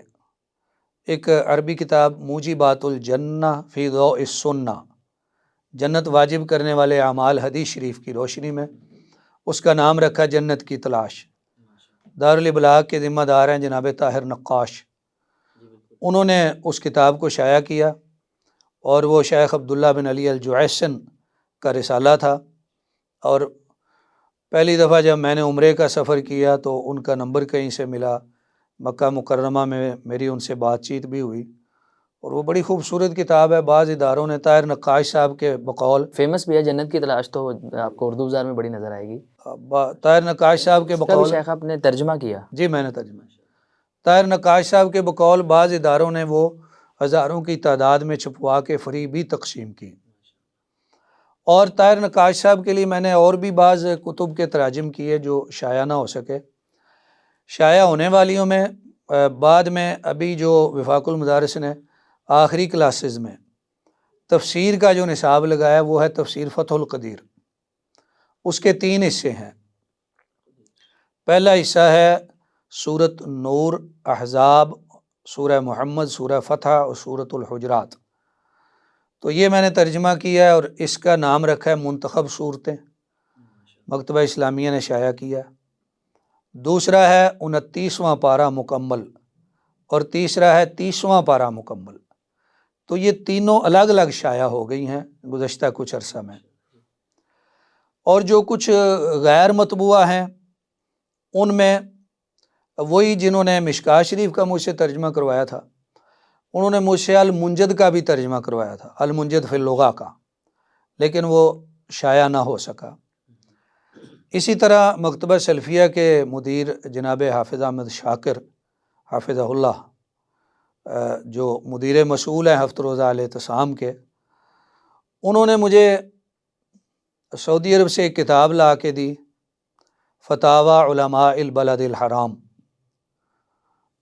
ایک عربی کتاب موجبات الجنہ فی ضوء السنہ، جنت واجب کرنے والے اعمال حدیث شریف کی روشنی میں، اس کا نام رکھا جنت کی تلاش۔ دارالابلاغ کے ذمہ دار ہیں جناب طاہر نقاش، انہوں نے اس کتاب کو شائع کیا، اور وہ شیخ عبداللہ بن علی الجعیسن کا رسالہ تھا۔ اور پہلی دفعہ جب میں نے عمرے کا سفر کیا تو ان کا نمبر کہیں سے ملا، مکہ مکرمہ میں میری ان سے بات چیت بھی ہوئی، اور وہ بڑی خوبصورت کتاب ہے۔ بعض اداروں نے، طاہر نقاش صاحب کے بقول، فیمس بھی ہے جنت کی تلاش، تو آپ کو اردو بازار میں بڑی نظر آئے گی۔ طاہر نقاش صاحب کے اس کا بھی بقول، شیخ آپ نے ترجمہ کیا؟ جی میں نے ترجمہ کیا۔ طاہر نقاش صاحب کے بقول بعض اداروں نے وہ ہزاروں کی تعداد میں چھپوا کے فری بھی تقسیم کی، اور طاہر نقاش صاحب کے لیے میں نے اور بھی بعض کتب کے تراجم کیے جو شائع نہ ہو سکے۔ شائع ہونے والیوں میں بعد میں ابھی جو وفاق المدارس نے آخری کلاسز میں تفسیر کا جو نصاب لگایا وہ ہے تفسیر فتح القدیر۔ اس کے 3 حصے ہیں۔ پہلا حصہ ہے سورۃ نور، احزاب، سورہ محمد، سورہ فتح اور سورۃ الحجرات، تو یہ میں نے ترجمہ کیا ہے، اور اس کا نام رکھا ہے منتخب صورتیں، مکتبہ اسلامیہ نے شائع کیا۔ دوسرا ہے 29واں پارہ مکمل، اور تیسرا ہے 30واں پارہ مکمل۔ تو یہ تینوں الگ الگ شائع ہو گئی ہیں گزشتہ کچھ عرصہ میں، اور جو کچھ غیر مطبوعہ ہیں ان میں وہی جنہوں نے مشکاہ شریف کا مجھ سے ترجمہ کروایا تھا انہوں نے مجھ سے المنجد کا بھی ترجمہ کروایا تھا، المنجد فی اللغہ کا، لیکن وہ شائع نہ ہو سکا۔ اسی طرح مکتبہ سلفیہ کے مدیر جناب حافظ احمد شاکر حافظہ اللہ، جو مدیر مسئول ہیں ہفت روزہ الاعتصام کے، انہوں نے مجھے سعودی عرب سے ایک کتاب لا کے دی، فتاوی علماء البلد الحرام۔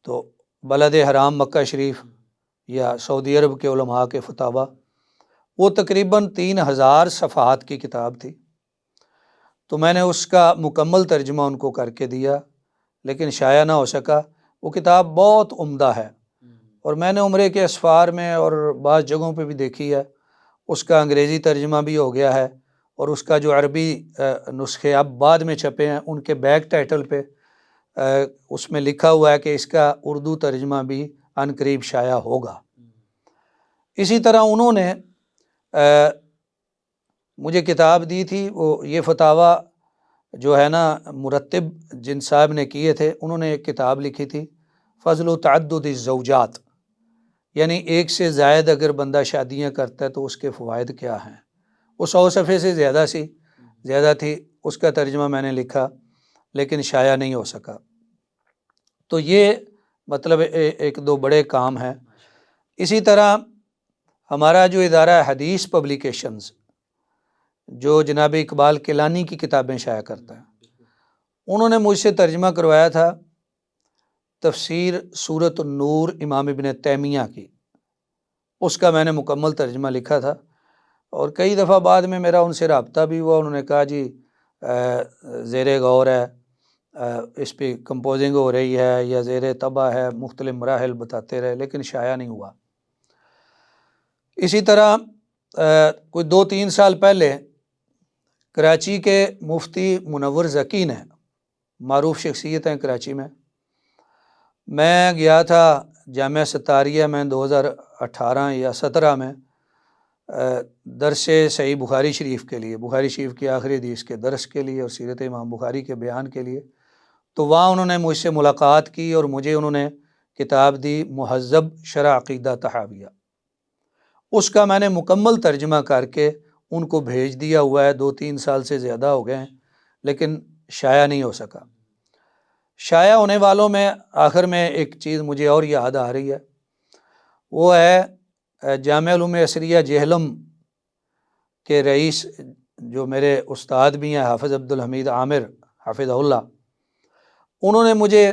تو بلد حرام مکہ شریف یا سعودی عرب کے علماء کے فتاوی، وہ تقریباً 3000 صفحات کی کتاب تھی۔ تو میں نے اس کا مکمل ترجمہ ان کو کر کے دیا، لیکن شائع نہ ہو سکا۔ وہ کتاب بہت عمدہ ہے، اور میں نے عمرے کے اسفار میں اور بعض جگہوں پہ بھی دیکھی ہے، اس کا انگریزی ترجمہ بھی ہو گیا ہے، اور اس کا جو عربی نسخے اب بعد میں چھپے ہیں ان کے بیک ٹائٹل پہ اس میں لکھا ہوا ہے کہ اس کا اردو ترجمہ بھی عن قریب شائع ہوگا۔ اسی طرح انہوں نے مجھے کتاب دی تھی، وہ یہ فتاوی جو ہے نا مرتب جن صاحب نے کیے تھے، انہوں نے ایک کتاب لکھی تھی فضل و تعدد الزوجات، یعنی ایک سے زائد اگر بندہ شادیاں کرتا ہے تو اس کے فوائد کیا ہیں۔ وہ 100 صفحے سے زیادہ تھی، اس کا ترجمہ میں نے لکھا لیکن شائع نہیں ہو سکا۔ تو یہ مطلب ایک دو بڑے کام ہیں۔ اسی طرح ہمارا جو ادارہ ہے حدیث پبلیکیشنز، جو جناب اقبال کیلانی کی کتابیں شائع کرتا ہے، انہوں نے مجھ سے ترجمہ کروایا تھا تفسیر سورۃ النور امام ابن تیمیہ کی، اس کا میں نے مکمل ترجمہ لکھا تھا، اور کئی دفعہ بعد میں میرا ان سے رابطہ بھی ہوا۔ انہوں نے کہا جی زیر غور ہے، اس پہ کمپوزنگ ہو رہی ہے یا زیر طبع ہے، مختلف مراحل بتاتے رہے، لیکن شائع نہیں ہوا۔ اسی طرح کوئی 2-3 سال پہلے کراچی کے مفتی منور ذکی نے، معروف شخصیت ہیں کراچی میں گیا تھا جامعہ ستاریہ میں 2018 یا 17 میں درس صحیح بخاری شریف کے لیے، بخاری شریف کی آخری حدیث کے درس کے لیے اور سیرت امام بخاری کے بیان کے لیے۔ تو وہاں انہوں نے مجھ سے ملاقات کی اور مجھے انہوں نے کتاب دی مہذب شرح عقیدہ طحاویہ، اس کا میں نے مکمل ترجمہ کر کے ان کو بھیج دیا ہوا ہے۔ 2-3 سال سے زیادہ ہو گئے ہیں، لیکن شائع نہیں ہو سکا۔ شائع ہونے والوں میں آخر میں ایک چیز مجھے اور یاد آ رہی ہے، وہ ہے جامعہ علوم عصریہ جہلم کے رئیس جو میرے استاد بھی ہیں حافظ عبدالحمید عامر حافظہ اللہ، انہوں نے مجھے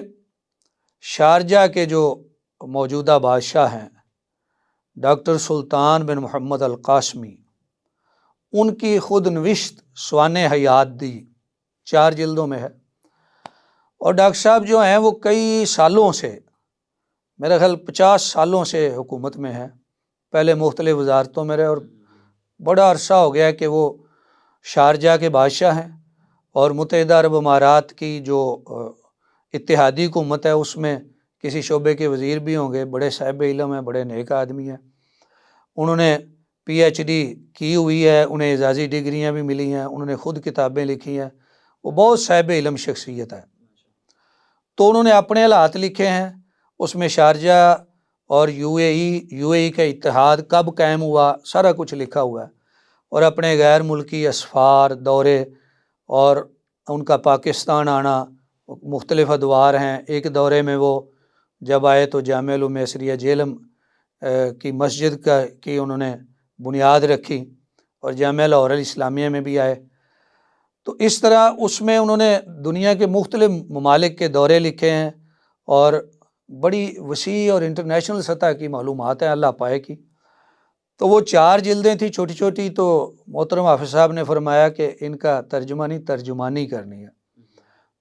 شارجہ کے جو موجودہ بادشاہ ہیں ڈاکٹر سلطان بن محمد القاسمی، ان کی خود نوشت سوان حیات دی، 4 جلدوں میں ہے۔ اور ڈاکٹر صاحب جو ہیں وہ کئی سالوں سے، میرا خیال 50 سالوں سے حکومت میں ہیں، پہلے مختلف وزارتوں میں رہے، اور بڑا عرصہ ہو گیا کہ وہ شارجہ کے بادشاہ ہیں، اور متحدہ عرب امارات کی جو اتحادی حکومت ہے اس میں کسی شعبے کے وزیر بھی ہوں گے، بڑے صاحب علم ہیں، بڑے نیک آدمی ہیں۔ انہوں نے PhD کی ہوئی ہے، انہیں اعزازی ڈگریاں بھی ملی ہیں، انہوں نے خود کتابیں لکھی ہیں، وہ بہت صاحب علم شخصیت ہے۔ تو انہوں نے اپنے حالات لکھے ہیں، اس میں شارجہ اور UAE کا اتحاد کب قائم ہوا سارا کچھ لکھا ہوا ہے، اور اپنے غیر ملکی اسفار، دورے اور ان کا پاکستان آنا، مختلف ادوار ہیں۔ ایک دورے میں وہ جب آئے تو جامعہ علوم عصریہ جہلم کی مسجد کی انہوں نے بنیاد رکھی، اور جامعہ لاہور الاسلامیہ میں بھی آئے۔ تو اس طرح اس میں انہوں نے دنیا کے مختلف ممالک کے دورے لکھے ہیں، اور بڑی وسیع اور انٹرنیشنل سطح کی معلومات ہیں اللہ پائے کی۔ تو وہ 4 جلدیں تھیں چھوٹی چھوٹی، تو محترم حافظ صاحب نے فرمایا کہ ان کا ترجمہ نہیں ترجمانی کرنی ہے،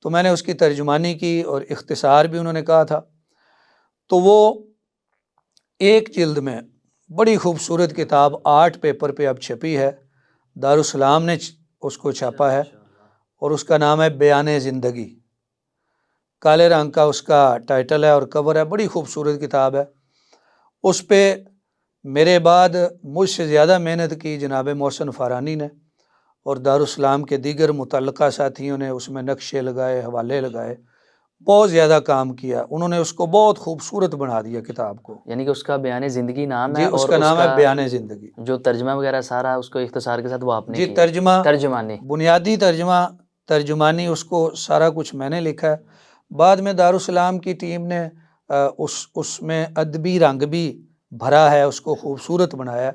تو میں نے اس کی ترجمانی کی، اور اختصار بھی انہوں نے کہا تھا۔ تو وہ 1 جلد میں بڑی خوبصورت کتاب 8 پیپر پہ اب چھپی ہے، دارالسلام نے اس کو چھاپا ہے، اور اس کا نام ہے بیان زندگی، کالے رنگ کا اس کا ٹائٹل ہے اور کور ہے، بڑی خوبصورت کتاب ہے۔ اس پہ میرے بعد مجھ سے زیادہ محنت کی جناب محسن فارانی نے، اور دارالسلام کے دیگر متعلقہ ساتھیوں نے اس میں نقشے لگائے، حوالے لگائے، بہت زیادہ کام کیا انہوں نے، اس کو بہت خوبصورت بنا دیا کتاب کو. یعنی کہ اس کا بیان زندگی نام جی ہے، اس اور کا نام ہے بیان زندگی. جو ترجمہ وغیرہ سارا اس کو اختصار کے ساتھ وہ آپ نے جی کیا. ترجمہ، ترجمانی. بنیادی ترجمہ، ترجمانی اس کو سارا کچھ میں نے لکھا ہے. بعد میں دارالسلام کی ٹیم نے اس میں ادبی رنگ بھی بھرا ہے، اس کو خوبصورت بنایا.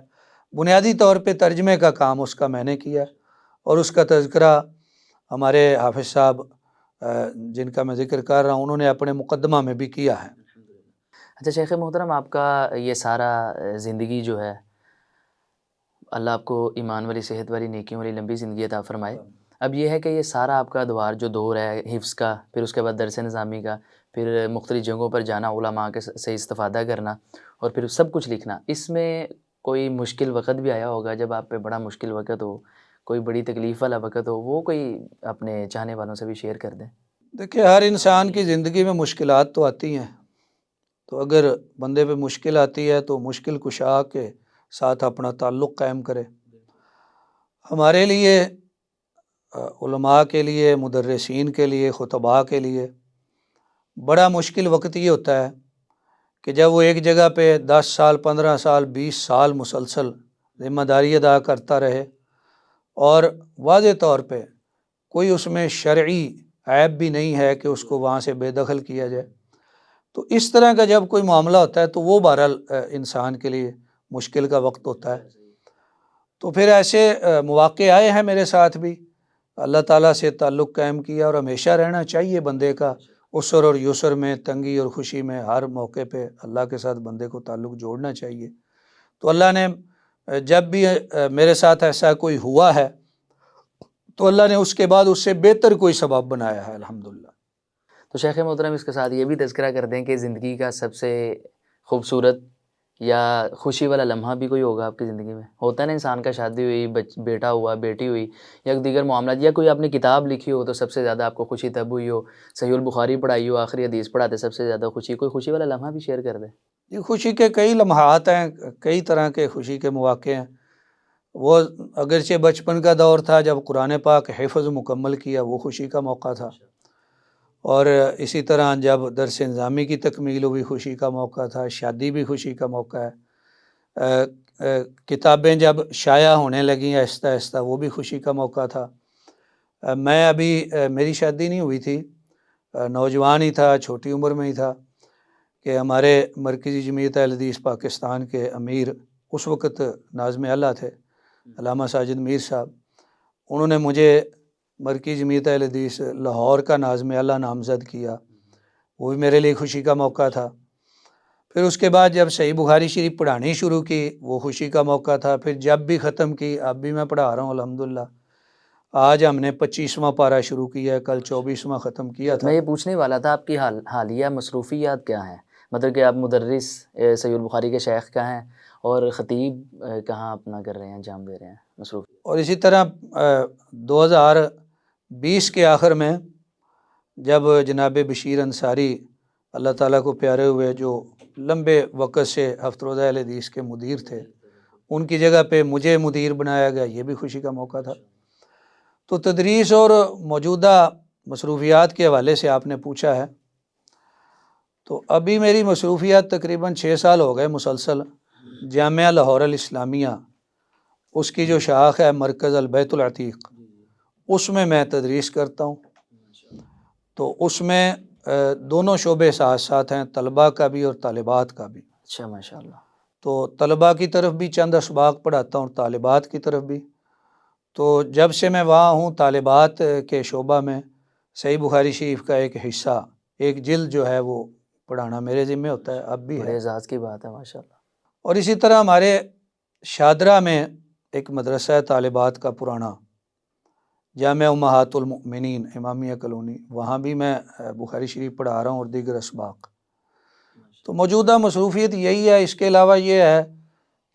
بنیادی طور پہ ترجمے کا کام اس کا میں نے کیا، اور اس کا تذکرہ ہمارے حافظ صاحب جن کا میں ذکر کر رہا ہوں انہوں نے اپنے مقدمہ میں بھی کیا ہے. اچھا شیخ محترم، آپ کا یہ سارا زندگی جو ہے، اللہ آپ کو ایمان والی، صحت والی، نیکیوں والی لمبی زندگی عطا فرمائے. اب یہ ہے کہ یہ سارا آپ کا ادوار جو دور ہے حفظ کا، پھر اس کے بعد درس نظامی کا، پھر مختلف جگہوں پر جانا، علماء کے سے استفادہ کرنا، اور پھر سب کچھ لکھنا، اس میں کوئی مشکل وقت بھی آیا ہوگا؟ جب آپ پہ بڑا مشکل وقت ہو، کوئی بڑی تکلیف والا وقت ہو، وہ کوئی اپنے چاہنے والوں سے بھی شیئر کر دیں. دیکھیں ہر انسان کی زندگی میں مشکلات تو آتی ہیں، تو اگر بندے پہ مشکل آتی ہے تو مشکل کشا کے ساتھ اپنا تعلق قائم کرے. ہمارے لیے، علماء کے لیے، مدرسین کے لیے، خطباء کے لیے بڑا مشکل وقت یہ ہوتا ہے کہ جب وہ ایک جگہ پہ 10 سال، 15 سال، 20 سال مسلسل ذمہ داری ادا کرتا رہے، اور واضح طور پہ کوئی اس میں شرعی عیب بھی نہیں ہے کہ اس کو وہاں سے بے دخل کیا جائے. تو اس طرح کا جب کوئی معاملہ ہوتا ہے تو وہ بہرحال انسان کے لیے مشکل کا وقت ہوتا ہے. تو پھر ایسے مواقع آئے ہیں میرے ساتھ بھی، اللہ تعالیٰ سے تعلق قائم کیا، اور ہمیشہ رہنا چاہیے بندے کا عسر اور یسر میں، تنگی اور خوشی میں، ہر موقع پہ اللہ کے ساتھ بندے کو تعلق جوڑنا چاہیے. تو اللہ نے جب بھی میرے ساتھ ایسا کوئی ہوا ہے تو اللہ نے اس کے بعد اس سے بہتر کوئی سبب بنایا ہے الحمدللہ. تو شیخ محترم اس کے ساتھ یہ بھی تذکرہ کر دیں کہ زندگی کا سب سے خوبصورت یا خوشی والا لمحہ بھی کوئی ہوگا آپ کی زندگی میں؟ ہوتا ہے نا انسان کا، شادی ہوئی، بیٹا ہوا، بیٹی ہوئی، یا دیگر معاملات، یا کوئی آپ نے کتاب لکھی ہو تو سب سے زیادہ آپ کو خوشی تب ہوئی ہو، صحیح البخاری پڑھائی ہو، آخری حدیث پڑھاتے سب سے زیادہ خوشی، کوئی خوشی والا لمحہ بھی شیئر کر دیں. یہ خوشی کے کئی لمحات ہیں، کئی طرح کے خوشی کے مواقع ہیں. وہ اگرچہ بچپن کا دور تھا جب قرآن پاک حفظ مکمل کیا، وہ خوشی کا موقع تھا، اور اسی طرح جب درس نظامی کی تکمیل ہوئی خوشی کا موقع تھا، شادی بھی خوشی کا موقع ہے، کتابیں جب شائع ہونے لگیں آہستہ آہستہ، وہ بھی خوشی کا موقع تھا. میں ابھی میری شادی نہیں ہوئی تھی، نوجوان ہی تھا، چھوٹی عمر میں ہی تھا، کہ ہمارے مرکزی جمعیت اہل حدیث پاکستان کے امیر اس وقت ناظم اعلیٰ تھے، علامہ ساجد میر صاحب. انہوں نے مجھے مرکزی جمعیت اہل حدیث لاہور کا ناظم اعلیٰ نامزد کیا، وہ بھی میرے لیے خوشی کا موقع تھا. پھر اس کے بعد جب صحیح بخاری شریف پڑھانی شروع کی، وہ خوشی کا موقع تھا. پھر جب بھی ختم کی، اب بھی میں پڑھا رہا ہوں الحمدللہ. آج ہم نے 25واں پارہ شروع کیا ہے، کل 24واں ختم کیا تھا. میں یہ پوچھنے والا تھا آپ کی حالیہ مصروفیات کیا ہیں؟ مطلب کہ آپ مدرس صحیح البخاری کے شیخ کا ہیں، اور خطیب کہاں اپنا کر رہے ہیں، انجام دے رہے ہیں مصروف؟ اور اسی طرح 2020 کے آخر میں جب جناب بشیر انصاری اللہ تعالیٰ کو پیارے ہوئے، جو لمبے وقت سے ہفت روزہ اہل حدیث کے مدیر تھے، ان کی جگہ پہ مجھے مدیر بنایا گیا، یہ بھی خوشی کا موقع تھا. تو تدریس اور موجودہ مصروفیات کے حوالے سے آپ نے پوچھا ہے، تو ابھی میری مصروفیات تقریباً 6 سال ہو گئے مسلسل. جامعہ لاہور الاسلامیہ، اس کی جو شاخ ہے مرکز البیت العتیق، اس میں تدریس کرتا ہوں. تو اس میں دونوں شعبے ساتھ ساتھ ہیں، طلباء کا بھی اور طالبات کا بھی. اچھا ماشاء اللہ. تو طلباء کی طرف بھی چند اسباق پڑھاتا ہوں، طالبات کی طرف بھی. تو جب سے میں وہاں ہوں طالبات کے شعبہ میں صحیح بخاری شریف کا ایک حصہ، ایک جلد جو ہے وہ پڑھانا میرے ذمہ ہوتا ہے، اب بھی بڑے ہے. اعزاز کی بات ہے ماشاء اللہ. اور اسی طرح ہمارے شادرہ میں ایک مدرسہ ہے طالبات کا پرانا، جامعہ امہات المؤمنین امامیہ کالونی، وہاں بھی میں بخاری شریف پڑھا رہا ہوں اور دیگر اسباق. تو موجودہ مصروفیت یہی ہے. اس کے علاوہ یہ ہے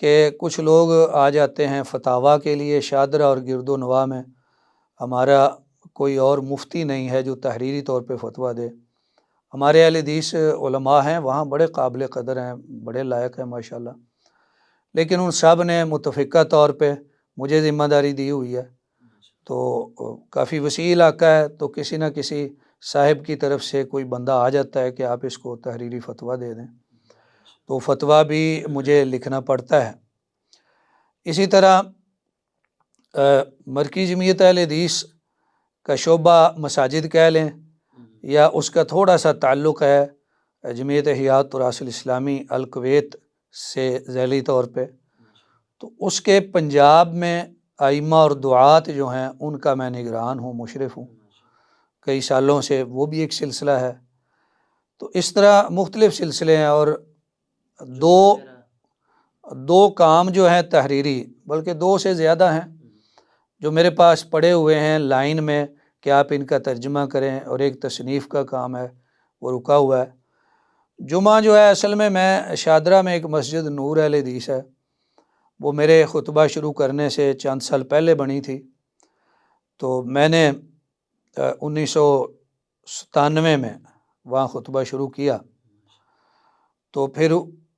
کہ کچھ لوگ آ جاتے ہیں فتاویٰ کے لیے شادرہ اور گرد و نواح میں. ہمارا کوئی اور مفتی نہیں ہے جو تحریری طور پہ فتویٰ دے. ہمارے اہل حدیث علماء ہیں وہاں، بڑے قابل قدر ہیں، بڑے لائق ہیں ماشاءاللہ، لیکن ان سب نے متفقہ طور پہ مجھے ذمہ داری دی ہوئی ہے. تو کافی وسیع علاقہ ہے، تو کسی نہ کسی صاحب کی طرف سے کوئی بندہ آ جاتا ہے کہ آپ اس کو تحریری فتویٰ دے دیں، تو فتویٰ بھی مجھے لکھنا پڑتا ہے۔ اسی طرح مرکزی جمعیت اہل حدیث کا شعبہ مساجد کہہ لیں یا اس کا تھوڑا سا تعلق ہے جمعیت احیاء تراث الاسلامی الکویت سے ذیلی طور پہ، تو اس کے پنجاب میں ائمہ اور دعات جو ہیں ان کا میں نگران ہوں، مشرف ہوں کئی سالوں سے، وہ بھی ایک سلسلہ ہے۔ تو اس طرح مختلف سلسلے ہیں، اور دو کام جو ہیں تحریری، بلکہ 2 سے زیادہ ہیں جو میرے پاس پڑے ہوئے ہیں لائن میں کہ آپ ان کا ترجمہ کریں، اور ایک تصنیف کا کام ہے وہ رکا ہوا ہے۔ جمعہ جو ہے اصل میں شادرہ میں ایک مسجد نور اہل حدیث ہے، وہ میرے خطبہ شروع کرنے سے چند سال پہلے بنی تھی، تو میں نے 1997 میں وہاں خطبہ شروع کیا، تو پھر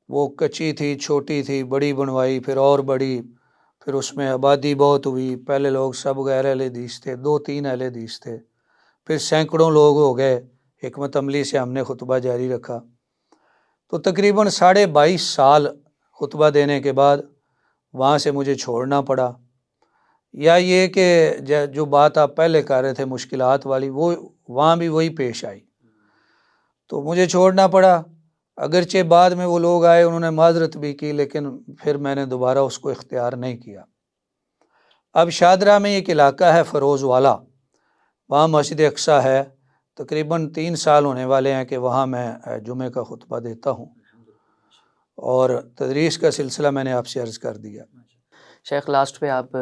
وہ کچی تھی، چھوٹی تھی، بڑی بنوائی، پھر اور بڑی، پھر اس میں آبادی بہت ہوئی، پہلے لوگ سب غیر اہل حدیث تھے، 2-3 اہل حدیث تھے، پھر سینکڑوں لوگ ہو گئے، حکمت عملی سے ہم نے خطبہ جاری رکھا، تو تقریباً 22.5 سال خطبہ دینے کے بعد وہاں سے مجھے چھوڑنا پڑا، یا یہ کہ جو بات آپ پہلے کر رہے تھے مشکلات والی، وہ وہاں بھی وہی پیش آئی، تو مجھے چھوڑنا پڑا۔ اگرچہ بعد میں وہ لوگ آئے، انہوں نے معذرت بھی کی، لیکن پھر میں نے دوبارہ اس کو اختیار نہیں کیا۔ اب شادرہ میں ایک علاقہ ہے فیروز والا، وہاں مسجد اقصیٰ ہے، تقریباً 3 سال ہونے والے ہیں کہ وہاں میں جمعے کا خطبہ دیتا ہوں، اور تدریس کا سلسلہ میں نے آپ سے عرض کر دیا۔ شیخ لاسٹ پہ آپ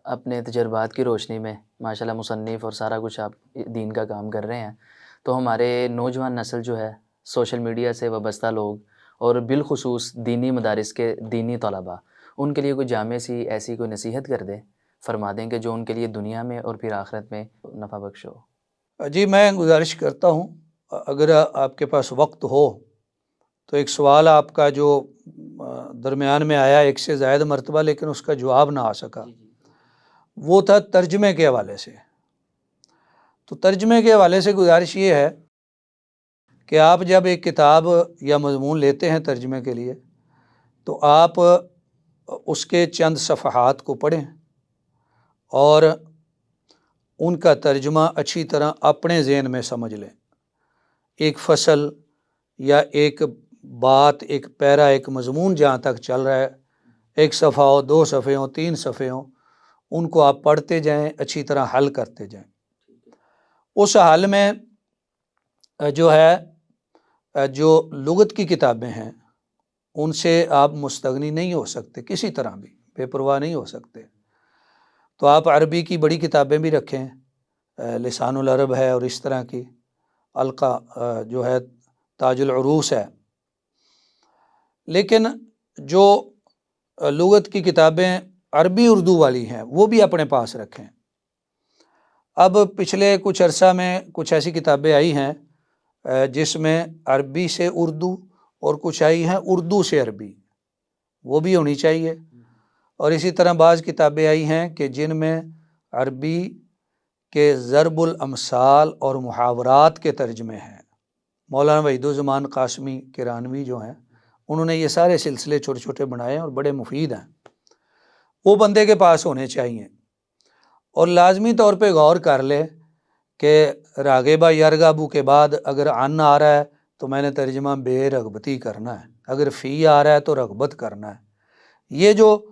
اپنے تجربات کی روشنی میں ماشاءاللہ مصنف اور سارا کچھ آپ دین کا کام کر رہے ہیں، تو ہمارے نوجوان نسل جو ہے، سوشل میڈیا سے وابستہ لوگ، اور بالخصوص دینی مدارس کے دینی طلباء، ان کے لیے کوئی جامع سی ایسی کوئی نصیحت کر دیں، فرما دیں کہ جو ان کے لیے دنیا میں اور پھر آخرت میں نفع بخش ہو۔ جی میں گزارش کرتا ہوں، اگر آپ کے پاس وقت ہو تو ایک سوال آپ کا جو درمیان میں آیا 1 سے زائد مرتبہ، لیکن اس کا جواب نہ آ سکا، وہ تھا ترجمے کے حوالے سے۔ تو ترجمے کے حوالے سے گزارش یہ ہے کہ آپ جب ایک کتاب یا مضمون لیتے ہیں ترجمے کے لیے، تو آپ اس کے چند صفحات کو پڑھیں اور ان کا ترجمہ اچھی طرح اپنے ذہن میں سمجھ لیں۔ ایک فصل یا ایک بات، ایک پیرا، ایک مضمون جہاں تک چل رہا ہے، 1 صفحہ ہو، 2 صفحے ہوں، 3 صفحے ہوں، ان کو آپ پڑھتے جائیں، اچھی طرح حل کرتے جائیں۔ اس حل میں جو ہے جو لغت کی کتابیں ہیں ان سے آپ مستغنی نہیں ہو سکتے، کسی طرح بھی بے پرواہ نہیں ہو سکتے، تو آپ عربی کی بڑی کتابیں بھی رکھیں، لسان العرب ہے، اور اس طرح کی القا جو ہے تاج العروس ہے، لیکن جو لغت کی کتابیں عربی اردو والی ہیں وہ بھی اپنے پاس رکھیں۔ اب پچھلے کچھ عرصہ میں کچھ ایسی کتابیں آئی ہیں جس میں عربی سے اردو، اور کچھ آئی ہیں اردو سے عربی، وہ بھی ہونی چاہیے، اور اسی طرح بعض کتابیں آئی ہیں کہ جن میں عربی کے ضرب الامثال اور محاورات کے ترجمے ہیں۔ مولانا وحید الزمان قاسمی کرانوی جو ہیں، انہوں نے یہ سارے سلسلے چھوٹے چھوٹے بنائے ہیں اور بڑے مفید ہیں، وہ بندے کے پاس ہونے چاہیے، اور لازمی طور پہ غور کر لے کہ راغبہ یرغبو کے بعد اگر ان آ رہا ہے تو میں نے ترجمہ بے رغبتی کرنا ہے، اگر فی آ رہا ہے تو رغبت کرنا ہے۔ یہ جو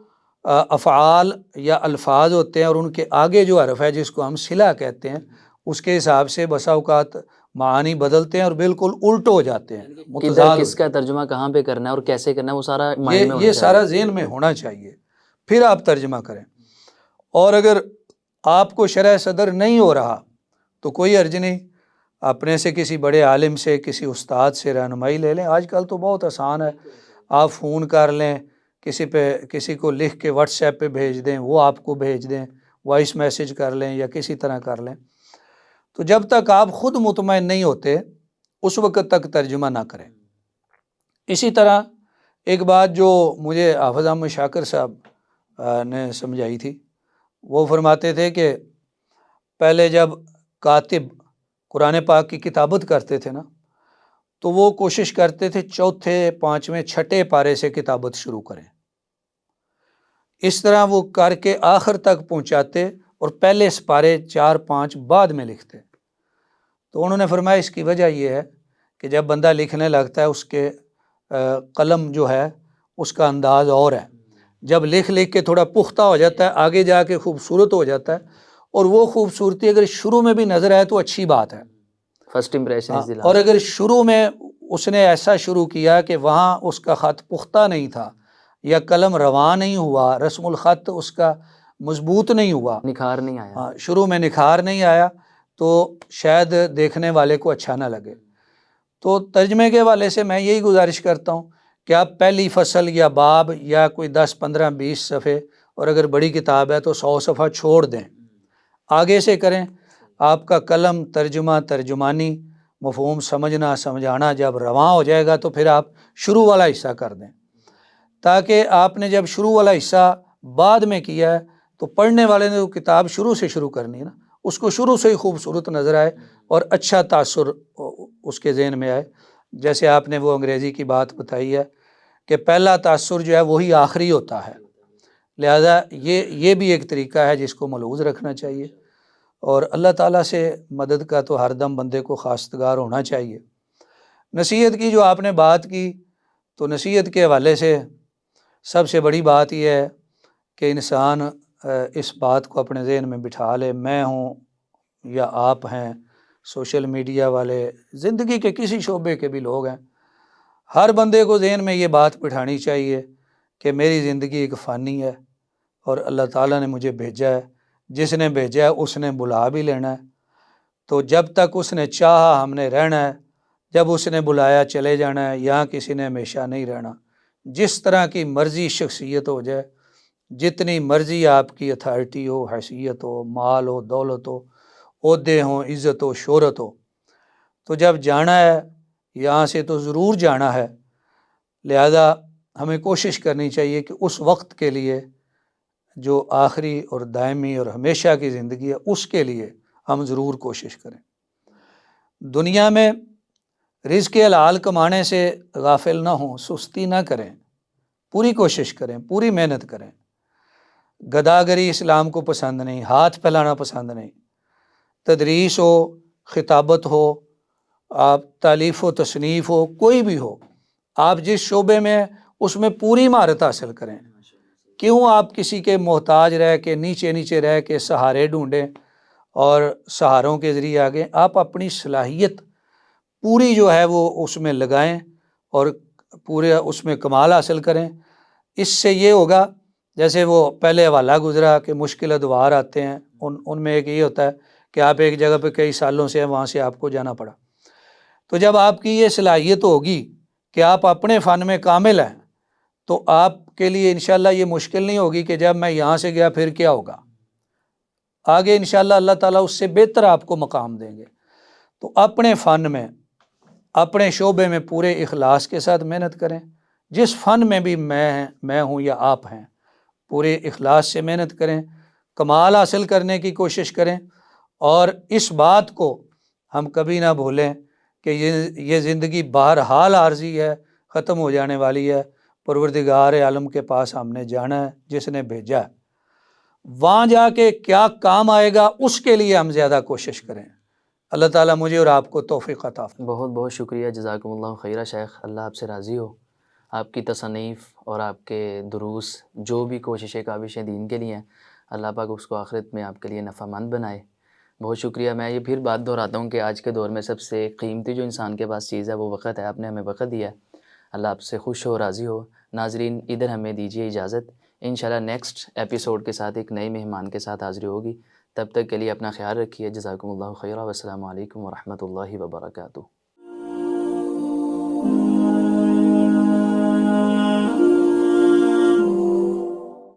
افعال یا الفاظ ہوتے ہیں اور ان کے آگے جو حرف ہے جس کو ہم صلہ کہتے ہیں، اس کے حساب سے بسا اوقات معانی بدلتے ہیں اور بالکل الٹ ہو جاتے ہیں، کدھر کس کا ترجمہ کہاں پہ کرنا ہے اور کیسے کرنا ہے، وہ سارا مائنڈ میں ہونا یہ چاہیے، سارا ذہن میں ہونا چاہیے، پھر آپ ترجمہ کریں۔ اور اگر آپ کو شرح صدر نہیں ہو رہا تو کوئی حرج نہیں، اپنے سے کسی بڑے عالم سے، کسی استاد سے رہنمائی لے لیں۔ آج کل تو بہت آسان ہے، آپ فون کر لیں، کسی کو لکھ کے واٹس ایپ پہ بھیج دیں، وہ آپ کو بھیج دیں، وائس میسیج کر لیں یا کسی طرح کر لیں۔ تو جب تک آپ خود مطمئن نہیں ہوتے اس وقت تک ترجمہ نہ کریں۔ اسی طرح ایک بات جو مجھے حافظ احمد شاکر صاحب نے سمجھائی تھی، وہ فرماتے تھے کہ پہلے جب کاتب قرآن پاک کی کتابت کرتے تھے نا، تو وہ کوشش کرتے تھے چوتھے، پانچویں، چھٹے پارے سے کتابت شروع کریں۔ اس طرح وہ کر کے آخر تک پہنچاتے اور پہلے سپارے 4-5 بعد میں لکھتے۔ تو انہوں نے فرمایا اس کی وجہ یہ ہے کہ جب بندہ لکھنے لگتا ہے اس کے قلم جو ہے اس کا انداز اور ہے، جب لکھ کے تھوڑا پختہ ہو جاتا ہے آگے جا کے خوبصورت ہو جاتا ہے، اور وہ خوبصورتی اگر شروع میں بھی نظر آئے تو اچھی بات ہے، فرسٹ امپریشن از دی اور لاسٹ۔ اگر شروع میں اس نے ایسا شروع کیا کہ وہاں اس کا خط پختہ نہیں تھا یا قلم رواں نہیں ہوا، رسم الخط اس کا مضبوط نہیں ہوا، نکھار نہیں آیا۔ شروع میں نکھار نہیں آیا، تو شاید دیکھنے والے کو اچھا نہ لگے۔ تو ترجمے کے حوالے سے میں یہی گزارش کرتا ہوں کہ آپ پہلی فصل یا باب یا کوئی 10، 15، 20 صفحے، اور اگر بڑی کتاب ہے تو 100 صفحہ چھوڑ دیں، آگے سے کریں۔ آپ کا قلم، ترجمہ، ترجمانی، مفہوم سمجھنا، سمجھانا جب رواں ہو جائے گا تو پھر آپ شروع والا حصہ کر دیں، تاکہ آپ نے جب شروع والا حصہ بعد میں کیا ہے تو پڑھنے والے نے وہ کتاب شروع سے شروع کرنی ہے نا، اس کو شروع سے ہی خوبصورت نظر آئے اور اچھا تاثر اس کے ذہن میں آئے۔ جیسے آپ نے وہ انگریزی کی بات بتائی ہے کہ پہلا تاثر جو ہے وہی آخری ہوتا ہے، لہذا یہ بھی ایک طریقہ ہے جس کو ملحوظ رکھنا چاہیے، اور اللہ تعالیٰ سے مدد کا تو ہر دم بندے کو خواستگار ہونا چاہیے۔ نصیحت کی جو آپ نے بات کی، تو نصیحت کے حوالے سے سب سے بڑی بات یہ ہے کہ انسان اس بات کو اپنے ذہن میں بٹھا لے، میں ہوں یا آپ ہیں، سوشل میڈیا والے، زندگی کے کسی شعبے کے بھی لوگ ہیں، ہر بندے کو ذہن میں یہ بات بٹھانی چاہیے کہ میری زندگی ایک فانی ہے اور اللہ تعالیٰ نے مجھے بھیجا ہے، جس نے بھیجا ہے اس نے بلا بھی لینا ہے، تو جب تک اس نے چاہا ہم نے رہنا ہے، جب اس نے بلایا چلے جانا ہے، یہاں کسی نے ہمیشہ نہیں رہنا۔ جس طرح کی مرضی شخصیت ہو جائے، جتنی مرضی آپ کی اتھارٹی ہو، حیثیت ہو، مال ہو، دولت ہو، عہدے ہوں، عزت ہو، شہرت ہو، تو جب جانا ہے یہاں سے تو ضرور جانا ہے، لہذا ہمیں کوشش کرنی چاہیے کہ اس وقت کے لیے جو آخری اور دائمی اور ہمیشہ کی زندگی ہے اس کے لیے ہم ضرور کوشش کریں۔ دنیا میں رزق حلال کمانے سے غافل نہ ہوں، سستی نہ کریں، پوری کوشش کریں، پوری محنت کریں۔ گداگری اسلام کو پسند نہیں، ہاتھ پھیلانا پسند نہیں۔ تدریس ہو، خطابت ہو، آپ تالیف و تصنیف ہو، کوئی بھی ہو، آپ جس شعبے میں اس میں پوری مہارت حاصل کریں۔ کیوں آپ کسی کے محتاج رہ کے، نیچے نیچے رہ کے سہارے ڈھونڈیں اور سہاروں کے ذریعے آگے؟ آپ اپنی صلاحیت پوری جو ہے وہ اس میں لگائیں اور پورے اس میں کمال حاصل کریں۔ اس سے یہ ہوگا، جیسے وہ پہلے حوالہ گزرا کہ مشکل ادوار آتے ہیں، ان میں ایک یہ ہوتا ہے کہ آپ ایک جگہ پہ کئی سالوں سے ہیں، وہاں سے آپ کو جانا پڑا۔ تو جب آپ کی یہ صلاحیت ہوگی کہ آپ اپنے فن میں کامل ہیں، تو آپ کے لیے انشاءاللہ یہ مشکل نہیں ہوگی کہ جب میں یہاں سے گیا پھر کیا ہوگا، آگے انشاءاللہ اللہ تعالیٰ اس سے بہتر آپ کو مقام دیں گے۔ تو اپنے فن میں، اپنے شعبے میں پورے اخلاص کے ساتھ محنت کریں، جس فن میں بھی میں ہوں یا آپ ہیں، پورے اخلاص سے محنت کریں، کمال حاصل کرنے کی کوشش کریں، اور اس بات کو ہم کبھی نہ بھولیں کہ یہ زندگی بہرحال عارضی ہے، ختم ہو جانے والی ہے، پروردگار عالم کے پاس ہم نے جانا ہے جس نے بھیجا ہے، وہاں جا کے کیا کام آئے گا اس کے لیے ہم زیادہ کوشش کریں۔ اللہ تعالیٰ مجھے اور آپ کو توفیق عطا فرمائے۔ بہت بہت شکریہ، جزاکم اللہ خیرہ شیخ، اللہ آپ سے راضی ہو۔ آپ کی تصانیف اور آپ کے دروس جو بھی کوششیں کاوشیں دین کے لیے ہیں، اللہ پاک اس کو آخرت میں آپ کے لیے نفع مند بنائے۔ بہت شکریہ۔ میں یہ پھر بات دہراتا ہوں کہ آج کے دور میں سب سے قیمتی جو انسان کے پاس چیز ہے وہ وقت ہے، آپ نے ہمیں وقت دیا ہے، اللہ آپ سے خوش ہو، راضی ہو۔ ناظرین ادھر ہمیں دیجیے اجازت، انشاءاللہ نیکسٹ ایپیسوڈ کے ساتھ ایک نئے مہمان کے ساتھ حاضری ہوگی۔ تب تک کے لیے اپنا خیال رکھیے، جزاکم اللہ خیرہ، والسلام علیکم ورحمۃ اللہ وبرکاتہ۔